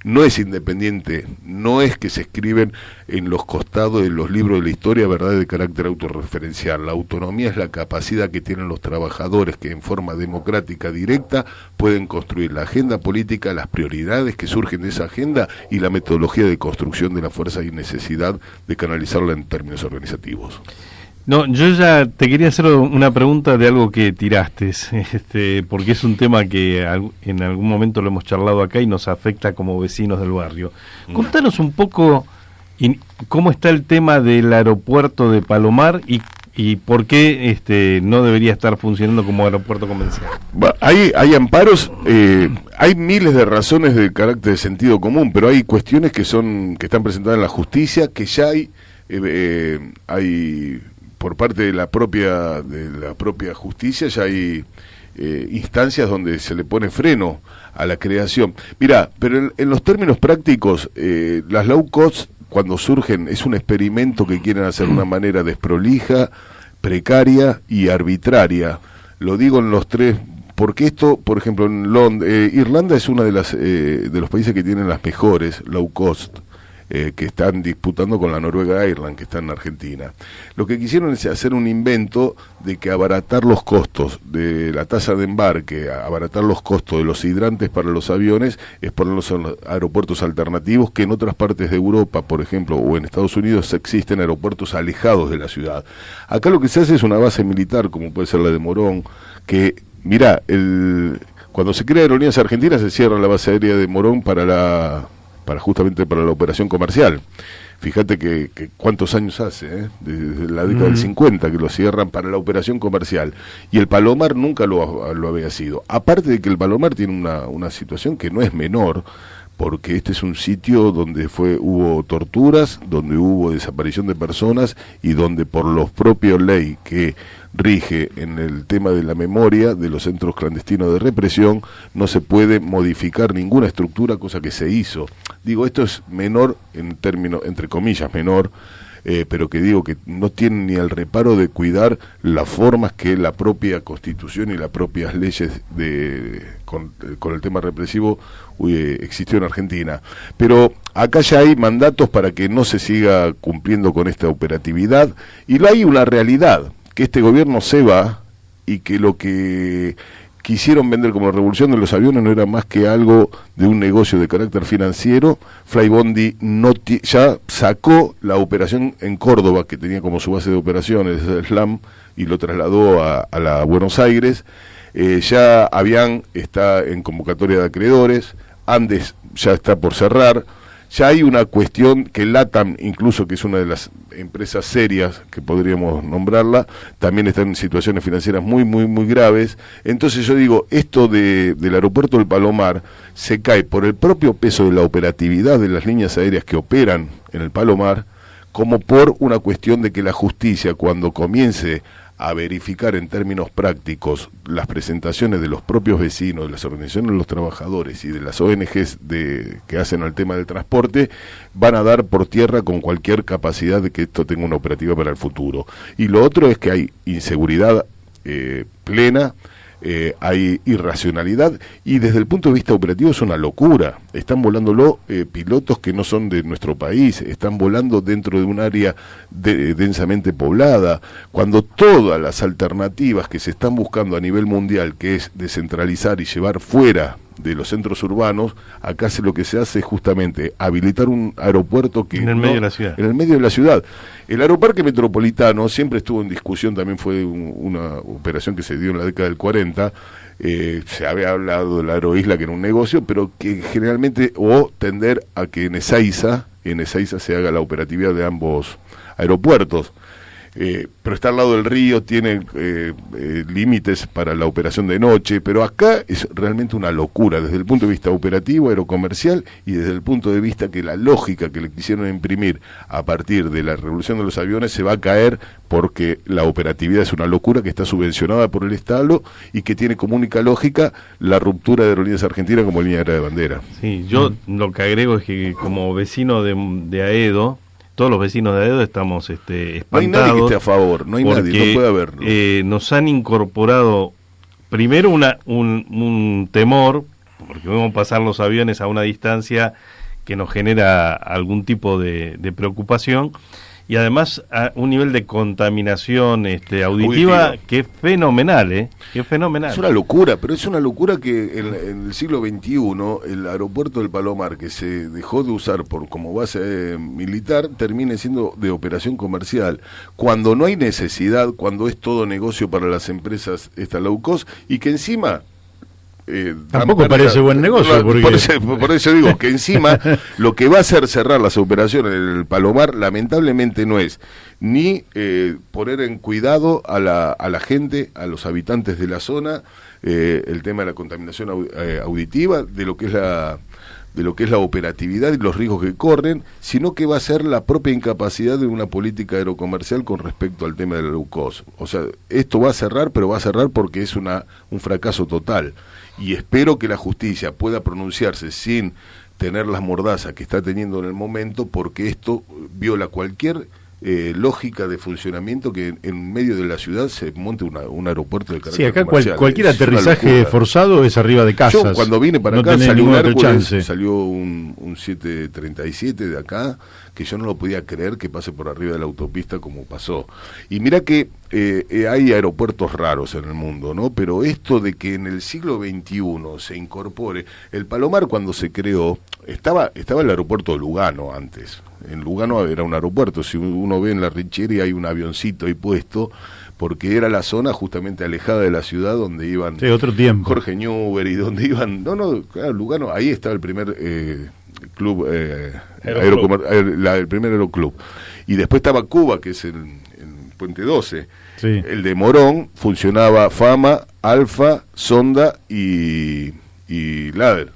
C: No es independiente, no es que se escriben en los costados de los libros de la historia verdades de carácter autorreferencial. La autonomía es la capacidad que tienen los trabajadores que en forma democrática directa pueden construir la agenda política, las prioridades que surgen de esa agenda y la metodología de construcción de la fuerza y necesidad de canalizarla en términos organizativos.
B: No, yo ya te quería hacer una pregunta de algo que tiraste, porque es un tema que en algún momento lo hemos charlado acá y nos afecta como vecinos del barrio. Contanos un poco cómo está el tema del aeropuerto de Palomar y por qué no debería estar funcionando como aeropuerto convencional.
C: Hay amparos, hay miles de razones de carácter de sentido común, pero hay cuestiones que están presentadas en la justicia, que ya hay por parte de la propia justicia, ya hay instancias donde se le pone freno a la creación. Mirá, pero en los términos prácticos, las low cost, cuando surgen, es un experimento que quieren hacer de una manera desprolija, precaria y arbitraria. Lo digo en los tres, porque esto, por ejemplo, en Irlanda es uno de los países que tienen las mejores low cost, que están disputando con la Noruega Airlines, que está en Argentina. Lo que quisieron es hacer un invento de que abaratar los costos de la tasa de embarque, abaratar los costos de los hidrantes para los aviones, es ponerlos en los aeropuertos alternativos, que en otras partes de Europa, por ejemplo, o en Estados Unidos, existen aeropuertos alejados de la ciudad. Acá lo que se hace es una base militar, como puede ser la de Morón, que, mirá, cuando se crea Aerolíneas Argentinas se cierra la base aérea de Morón justamente para la operación comercial. Fíjate que cuántos años hace, desde la década del 50 que lo cierran para la operación comercial, y el Palomar nunca lo había sido. Aparte de que el Palomar tiene una situación que no es menor, porque este es un sitio donde hubo torturas, donde hubo desaparición de personas y donde por los propios ley que rige en el tema de la memoria de los centros clandestinos de represión, no se puede modificar ninguna estructura, cosa que se hizo. Digo, esto es menor en términos, entre comillas, menor, pero que digo que no tienen ni el reparo de cuidar las formas que la propia Constitución y las propias leyes con el tema represivo existió en Argentina. Pero acá ya hay mandatos para que no se siga cumpliendo con esta operatividad, y hay una realidad, que este gobierno se va y que lo que quisieron vender como revolución de los aviones no era más que algo de un negocio de carácter financiero. Flybondi ya sacó la operación en Córdoba, que tenía como su base de operaciones el SLAM, y lo trasladó a la Buenos Aires. Ya Avián está en convocatoria de acreedores, Andes ya está por cerrar. Ya hay una cuestión que LATAM, incluso, que es una de las empresas serias que podríamos nombrarla, también está en situaciones financieras muy, muy, muy graves. Entonces yo digo, esto del aeropuerto del Palomar se cae por el propio peso de la operatividad de las líneas aéreas que operan en el Palomar, como por una cuestión de que la justicia, cuando comience a verificar en términos prácticos las presentaciones de los propios vecinos, de las organizaciones de los trabajadores y de las ONGs que hacen al tema del transporte, van a dar por tierra con cualquier capacidad de que esto tenga una operativa para el futuro. Y lo otro es que hay inseguridad plena, hay irracionalidad, y desde el punto de vista operativo es una locura. Están volándolo pilotos que no son de nuestro país, están volando dentro de un área densamente poblada, cuando todas las alternativas que se están buscando a nivel mundial, que es descentralizar y llevar fuera de los centros urbanos, acá lo que se hace es justamente habilitar un aeropuerto que
B: en el medio de la ciudad.
C: En el medio de la ciudad. El Aeroparque Metropolitano siempre estuvo en discusión, también fue una operación que se dio en la década del 40, se había hablado de la Aeroisla, que era un negocio, pero que generalmente, o tender a que en Ezeiza se haga la operatividad de ambos aeropuertos. Pero está al lado del río, tiene límites para la operación de noche, pero acá es realmente una locura desde el punto de vista operativo, aerocomercial, y desde el punto de vista que la lógica que le quisieron imprimir a partir de la revolución de los aviones se va a caer, porque la operatividad es una locura que está subvencionada por el Estado y que tiene como única lógica la ruptura de Aerolíneas Argentinas como línea aérea de bandera.
B: Sí, yo lo que agrego es que como vecino de Aedo, todos los vecinos de Aedo estamos espantados.
C: No hay nadie que esté a favor, no hay nadie, no puede haberlo.
B: Nos han incorporado primero un temor, porque vamos a pasar los aviones a una distancia que nos genera algún tipo de preocupación, y además a un nivel de contaminación auditiva que es fenomenal, que es fenomenal.
C: Es una locura, pero es una locura que en el siglo XXI el aeropuerto del Palomar, que se dejó de usar como base militar, termine siendo de operación comercial, cuando no hay necesidad, cuando es todo negocio para las empresas low cost, y que encima...
A: tampoco parece buen negocio, porque...
C: por eso digo que encima lo que va a hacer cerrar las operaciones en el Palomar lamentablemente no es ni poner en cuidado a la gente, a los habitantes de la zona, el tema de la contaminación auditiva, de lo que es la operatividad y los riesgos que corren, sino que va a ser la propia incapacidad de una política aerocomercial con respecto al tema del low cost. O sea, esto va a cerrar, pero va a cerrar porque es un fracaso total. Y espero que la justicia pueda pronunciarse sin tener las mordazas que está teniendo en el momento, porque esto viola cualquier lógica de funcionamiento, que en medio de la ciudad se monte un aeropuerto de carácter comercial.
A: Sí, acá cualquier aterrizaje forzado es arriba de casas.
C: Yo cuando vine para acá salió un Hércules, salió un 737 de acá, que yo no lo podía creer que pase por arriba de la autopista como pasó. Y mira que hay aeropuertos raros en el mundo, ¿no? Pero esto de que en el siglo XXI se incorpore... El Palomar, cuando se creó, estaba el aeropuerto de Lugano antes. En Lugano era un aeropuerto, si uno ve en la Richieri hay un avioncito ahí puesto, porque era la zona justamente alejada de la ciudad donde iban...
A: Sí, otro tiempo.
C: Jorge Newbery, y donde iban... Claro, Lugano, ahí estaba el primer club... el primer aeroclub. Y después estaba Cuba, que es el Puente 12.
A: Sí.
C: El de Morón funcionaba Fama, Alfa, Sonda y Lader.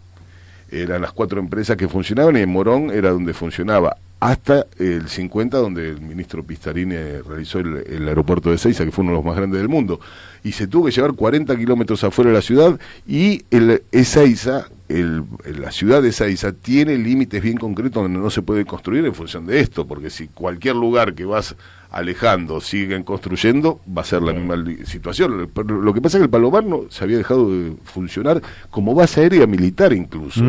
C: Eran las 4 empresas que funcionaban, y en Morón era donde funcionaba hasta el 50, donde el ministro Pistarini realizó el aeropuerto de Ezeiza, que fue uno de los más grandes del mundo, y se tuvo que llevar 40 kilómetros afuera de la ciudad, y el Ezeiza la ciudad de Ezeiza tiene límites bien concretos donde no se puede construir en función de esto, porque si cualquier lugar que vas alejando siguen construyendo, va a ser la misma situación. Pero lo que pasa es que el Palomar no se había dejado de funcionar como base aérea militar incluso.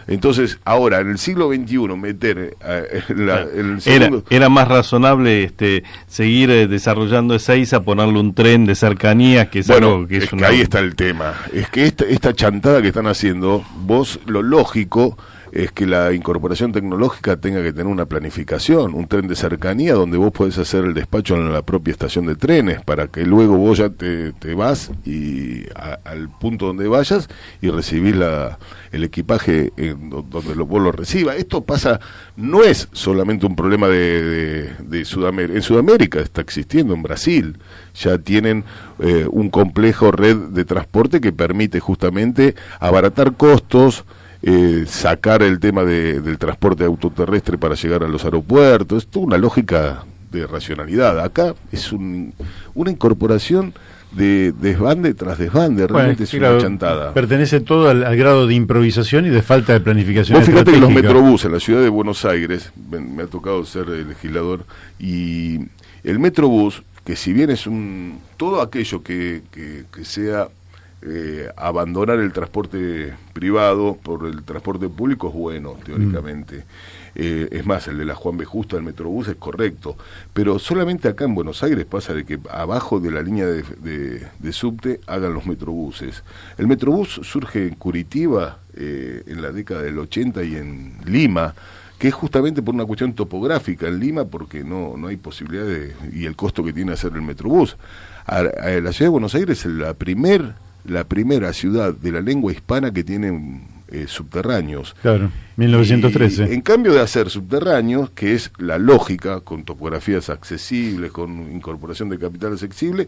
C: Entonces, ahora, en el siglo XXI, meter el segundo...
B: Era más razonable seguir desarrollando Ezeiza, ponerle un tren de cercanías, que es algo que es
C: que ahí está el tema. Es que esta chantada que están haciendo, vos, lo lógico es que la incorporación tecnológica tenga que tener una planificación, un tren de cercanía donde vos podés hacer el despacho en la propia estación de trenes, para que luego vos ya te vas y al punto donde vayas y recibís el equipaje donde vos lo recibas. Esto pasa, no es solamente un problema de Sudamérica. En Sudamérica está existiendo, en Brasil ya tienen un complejo red de transporte que permite justamente abaratar costos, sacar el tema del transporte autoterrestre para llegar a los aeropuertos. Es toda una lógica de racionalidad. Acá es una incorporación de desbande tras desbande, realmente es una chantada.
A: Pertenece todo al grado de improvisación y de falta de planificación.
C: Vos fíjate que los metrobús en la ciudad de Buenos Aires, me ha tocado ser legislador, y el metrobús, que si bien es todo aquello que sea abandonar el transporte privado por el transporte público es bueno, teóricamente. Es más, el de la Juan B. Justo, el Metrobús, es correcto. Pero solamente acá en Buenos Aires pasa de que abajo de la línea de subte hagan los metrobuses. El Metrobús surge en Curitiba en la década del 80 y en Lima, que es justamente por una cuestión topográfica en Lima, porque no hay posibilidad y el costo que tiene hacer el Metrobús. La ciudad de Buenos Aires es la primera ciudad de la lengua hispana que tiene subterráneos.
A: Claro, 1913.
C: Y, en cambio de hacer subterráneos, que es la lógica, con topografías accesibles, con incorporación de capital accesible,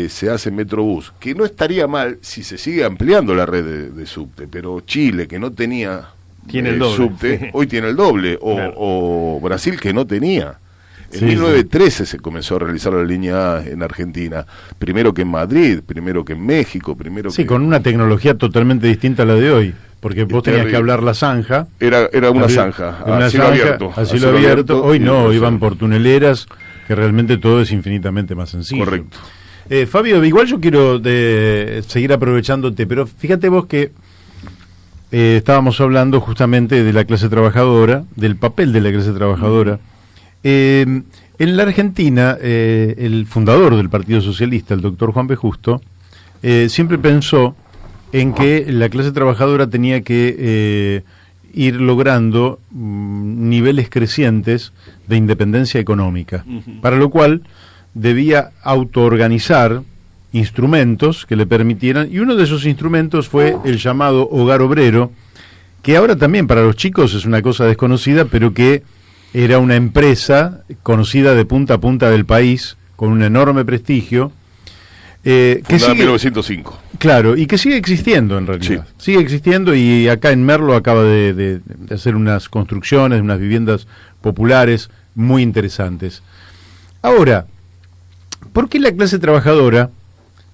C: se hace Metrobús, que no estaría mal si se sigue ampliando la red de subte, pero Chile, que no tenía
B: el doble,
C: subte, hoy tiene el doble,
B: claro.
C: O Brasil, que no tenía. En 1913 se comenzó a realizar la línea A en Argentina, primero que en Madrid, primero que en México,
A: con una tecnología totalmente distinta a la de hoy, porque vos tenías que hablar la zanja.
C: Era una zanja, a cielo abierto.
A: Hoy no, iban por tuneleras, que realmente todo es infinitamente más sencillo.
C: Correcto.
A: Fabio, igual yo quiero seguir aprovechándote, pero fíjate vos que estábamos hablando justamente de la clase trabajadora, del papel de la clase trabajadora. En la Argentina, el fundador del Partido Socialista, el doctor Juan B. Justo, siempre pensó en que la clase trabajadora tenía que ir logrando niveles crecientes de independencia económica, para lo cual debía autoorganizar instrumentos que le permitieran, y uno de esos instrumentos fue el llamado hogar obrero, que ahora también para los chicos es una cosa desconocida, pero que era una empresa conocida de punta a punta del país, con un enorme prestigio.
C: Fundada en 1905.
A: Claro, y que sigue existiendo en realidad. Sí. Sigue existiendo, y acá en Merlo acaba de hacer unas construcciones, unas viviendas populares muy interesantes. Ahora, ¿por qué la clase trabajadora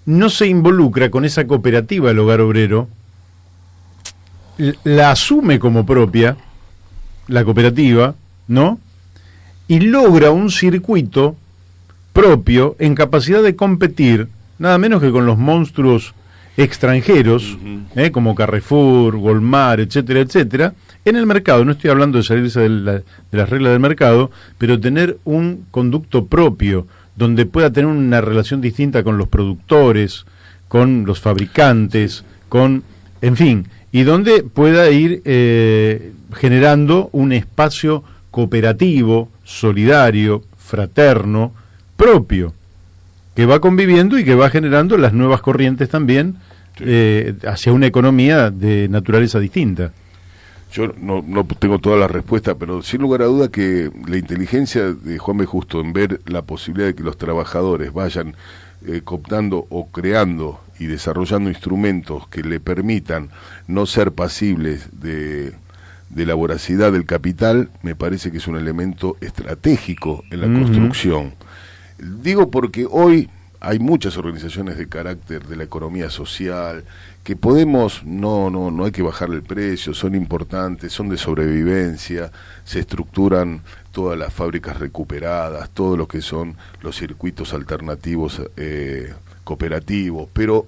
A: no se involucra con esa cooperativa del hogar obrero, la asume como propia, la cooperativa, ¿no? Y logra un circuito propio en capacidad de competir, nada menos que con los monstruos extranjeros, como Carrefour, Walmart, etcétera, etcétera, en el mercado? No estoy hablando de salirse de las reglas del mercado, pero tener un conducto propio, donde pueda tener una relación distinta con los productores, con los fabricantes, en fin, y donde pueda ir generando un espacio cooperativo, solidario, fraterno, propio, que va conviviendo y que va generando las nuevas corrientes también hacia una economía de naturaleza distinta.
C: Yo no tengo todas las respuestas, pero sin lugar a duda que la inteligencia de Juan B. Justo en ver la posibilidad de que los trabajadores vayan cooptando o creando y desarrollando instrumentos que le permitan no ser pasibles de la voracidad del capital, me parece que es un elemento estratégico en la construcción. Digo porque hoy hay muchas organizaciones de carácter de la economía social que podemos, no hay que bajarle el precio, son importantes, son de sobrevivencia, se estructuran todas las fábricas recuperadas, todo lo que son los circuitos alternativos cooperativos, pero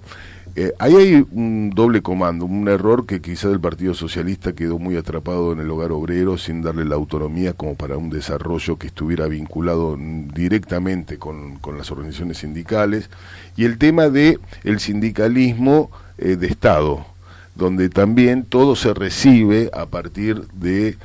C: ahí hay un doble comando, un error que quizás el Partido Socialista quedó muy atrapado en el hogar obrero sin darle la autonomía como para un desarrollo que estuviera vinculado directamente con las organizaciones sindicales, y el tema de el sindicalismo de Estado, donde también todo se recibe a partir de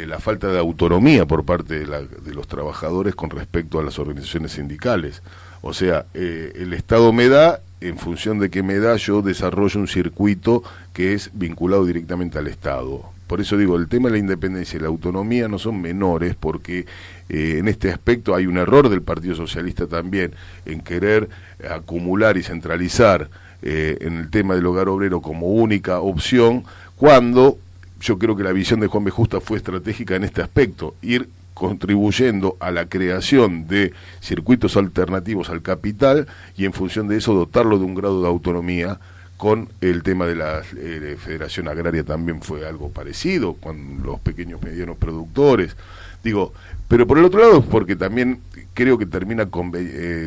C: la falta de autonomía por parte de los trabajadores con respecto a las organizaciones sindicales. O sea, el Estado me da, en función de que me da, yo desarrollo un circuito que es vinculado directamente al Estado. Por eso digo, el tema de la independencia y la autonomía no son menores, porque en este aspecto hay un error del Partido Socialista también, en querer acumular y centralizar en el tema del hogar obrero como única opción, cuando yo creo que la visión de Juan B. Justa fue estratégica en este aspecto, ir contribuyendo a la creación de circuitos alternativos al capital y en función de eso dotarlo de un grado de autonomía. Con el tema de la Federación Agraria también fue algo parecido, con los pequeños y medianos productores. Digo, pero por el otro lado, porque también creo que termina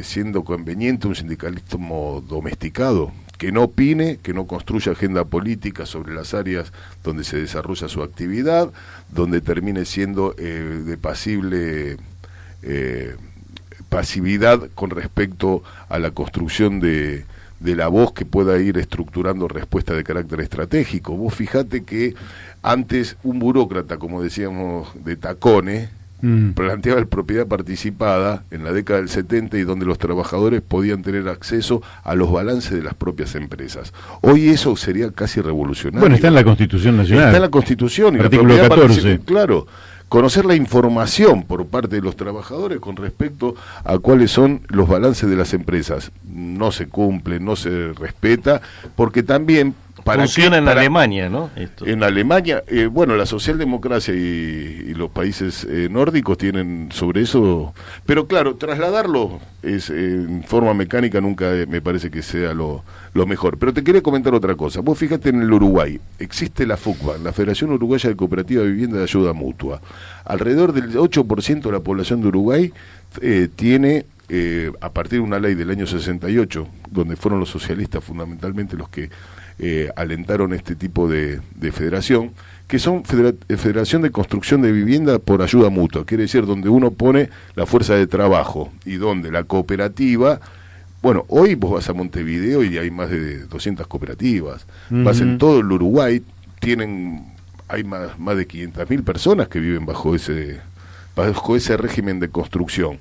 C: siendo conveniente un sindicalismo domesticado, que no opine, que no construya agenda política sobre las áreas donde se desarrolla su actividad, donde termine siendo de pasividad con respecto a la construcción de la voz que pueda ir estructurando respuesta de carácter estratégico. Vos fijate que antes un burócrata, como decíamos, de tacones, planteaba la propiedad participada en la década del 70 y donde los trabajadores podían tener acceso a los balances de las propias empresas. Hoy eso sería casi revolucionario.
A: Bueno, está en la Constitución Nacional.
C: Está en la Constitución. Y
A: artículo
C: la
A: 14.
C: Claro, conocer la información por parte de los trabajadores con respecto a cuáles son los balances de las empresas. No se cumple, no se respeta, porque también...
B: Funciona en Alemania, ¿no? Esto.
C: En Alemania, bueno, la socialdemocracia y los países nórdicos tienen sobre eso, pero claro, trasladarlo en forma mecánica nunca me parece que sea lo mejor. Pero te quería comentar otra cosa. Vos fíjate, en el Uruguay existe la FUCBA, la Federación Uruguaya de Cooperativa de Vivienda de Ayuda Mutua. Alrededor del 8% de la población de Uruguay tiene... a partir de una ley del año 68, donde fueron los socialistas fundamentalmente los que alentaron este tipo de federación, que son Federación de Construcción de Vivienda por Ayuda Mutua, quiere decir donde uno pone la fuerza de trabajo y donde la cooperativa, bueno, hoy vos vas a Montevideo y hay más de 200 cooperativas, vas en todo el Uruguay, hay más de 500.000 personas que viven bajo ese régimen de construcción.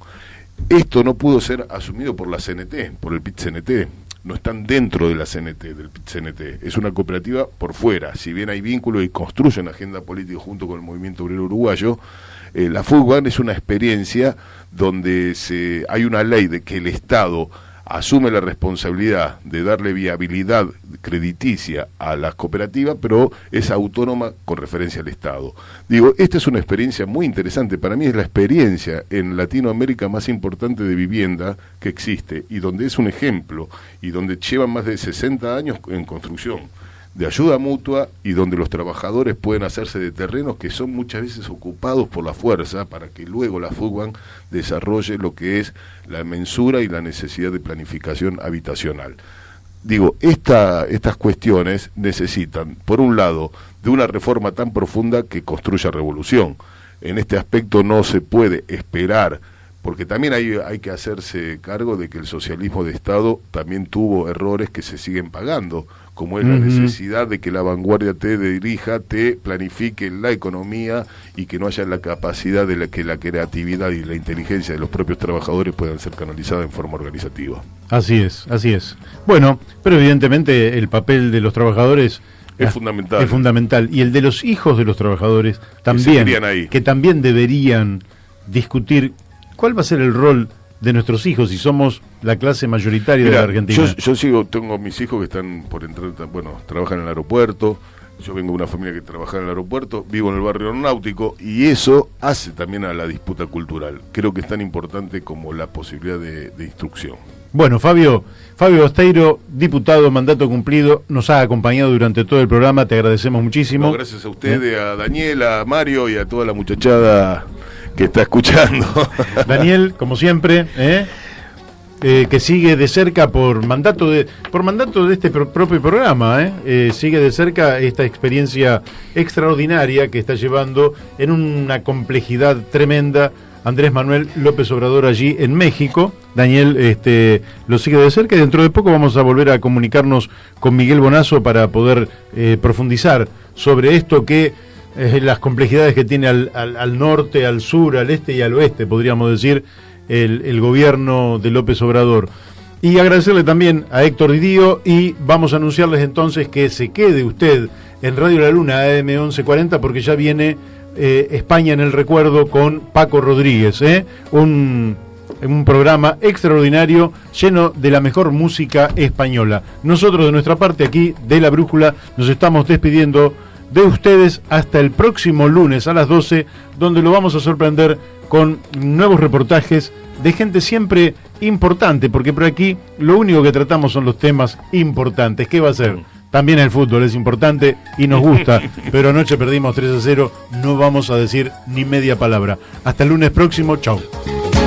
C: Esto no pudo ser asumido por la CNT, por el PIT-CNT. No están dentro de la CNT, del PIT-CNT. Es una cooperativa por fuera. Si bien hay vínculos y construyen agenda política junto con el movimiento obrero uruguayo, la FUCBAN es una experiencia donde hay una ley de que el Estado asume la responsabilidad de darle viabilidad crediticia a las cooperativas, pero es autónoma con referencia al Estado. Digo, esta es una experiencia muy interesante. Para mí es la experiencia en Latinoamérica más importante de vivienda que existe, y donde es un ejemplo, y donde llevan más de 60 años en construcción de ayuda mutua, y donde los trabajadores pueden hacerse de terrenos que son muchas veces ocupados por la fuerza, para que luego la FUCBAN desarrolle lo que es la mensura y la necesidad de planificación habitacional. Digo, estas cuestiones necesitan, por un lado, de una reforma tan profunda que construya revolución. En este aspecto no se puede esperar, porque también hay que hacerse cargo de que el socialismo de Estado también tuvo errores que se siguen pagando, como es la necesidad de que la vanguardia te dirija, te planifique la economía, y que no haya la capacidad de que la creatividad y la inteligencia de los propios trabajadores puedan ser canalizadas en forma organizativa.
A: Así es, así es. Bueno, pero evidentemente el papel de los trabajadores
C: es fundamental.
A: Es fundamental. Y el de los hijos de los trabajadores también, que también deberían discutir cuál va a ser el rol de nuestros hijos si somos la clase mayoritaria de la Argentina.
C: Yo tengo mis hijos que están por entrar, trabajan en el aeropuerto. Yo vengo de una familia que trabaja en el aeropuerto, vivo en el barrio aeronáutico, y eso hace también a la disputa cultural. Creo que es tan importante como la posibilidad de instrucción.
A: Bueno, Fabio Osteiro, diputado, mandato cumplido, nos ha acompañado durante todo el programa, te agradecemos muchísimo.
C: No, gracias a ustedes, a Daniel, a Mario y a toda la muchachada que está escuchando.
A: Daniel, como siempre, que sigue de cerca por mandato de este propio programa, sigue de cerca esta experiencia extraordinaria que está llevando en una complejidad tremenda Andrés Manuel López Obrador allí en México. Daniel lo sigue de cerca y dentro de poco vamos a volver a comunicarnos con Miguel Bonazo para poder profundizar sobre esto que las complejidades que tiene al norte, al sur, al este y al oeste, podríamos decir, el gobierno de López Obrador. Y agradecerle también a Héctor Didío, y vamos a anunciarles entonces que se quede usted en Radio La Luna AM 1140 porque ya viene España en el recuerdo con Paco Rodríguez, un programa extraordinario lleno de la mejor música española. Nosotros de nuestra parte aquí de La Brújula nos estamos despidiendo de ustedes hasta el próximo lunes a las 12, donde lo vamos a sorprender con nuevos reportajes de gente siempre importante, porque por aquí lo único que tratamos son los temas importantes. ¿Qué va a ser? También el fútbol es importante y nos gusta, pero anoche perdimos 3-0, no vamos a decir ni media palabra. Hasta el lunes próximo, chau.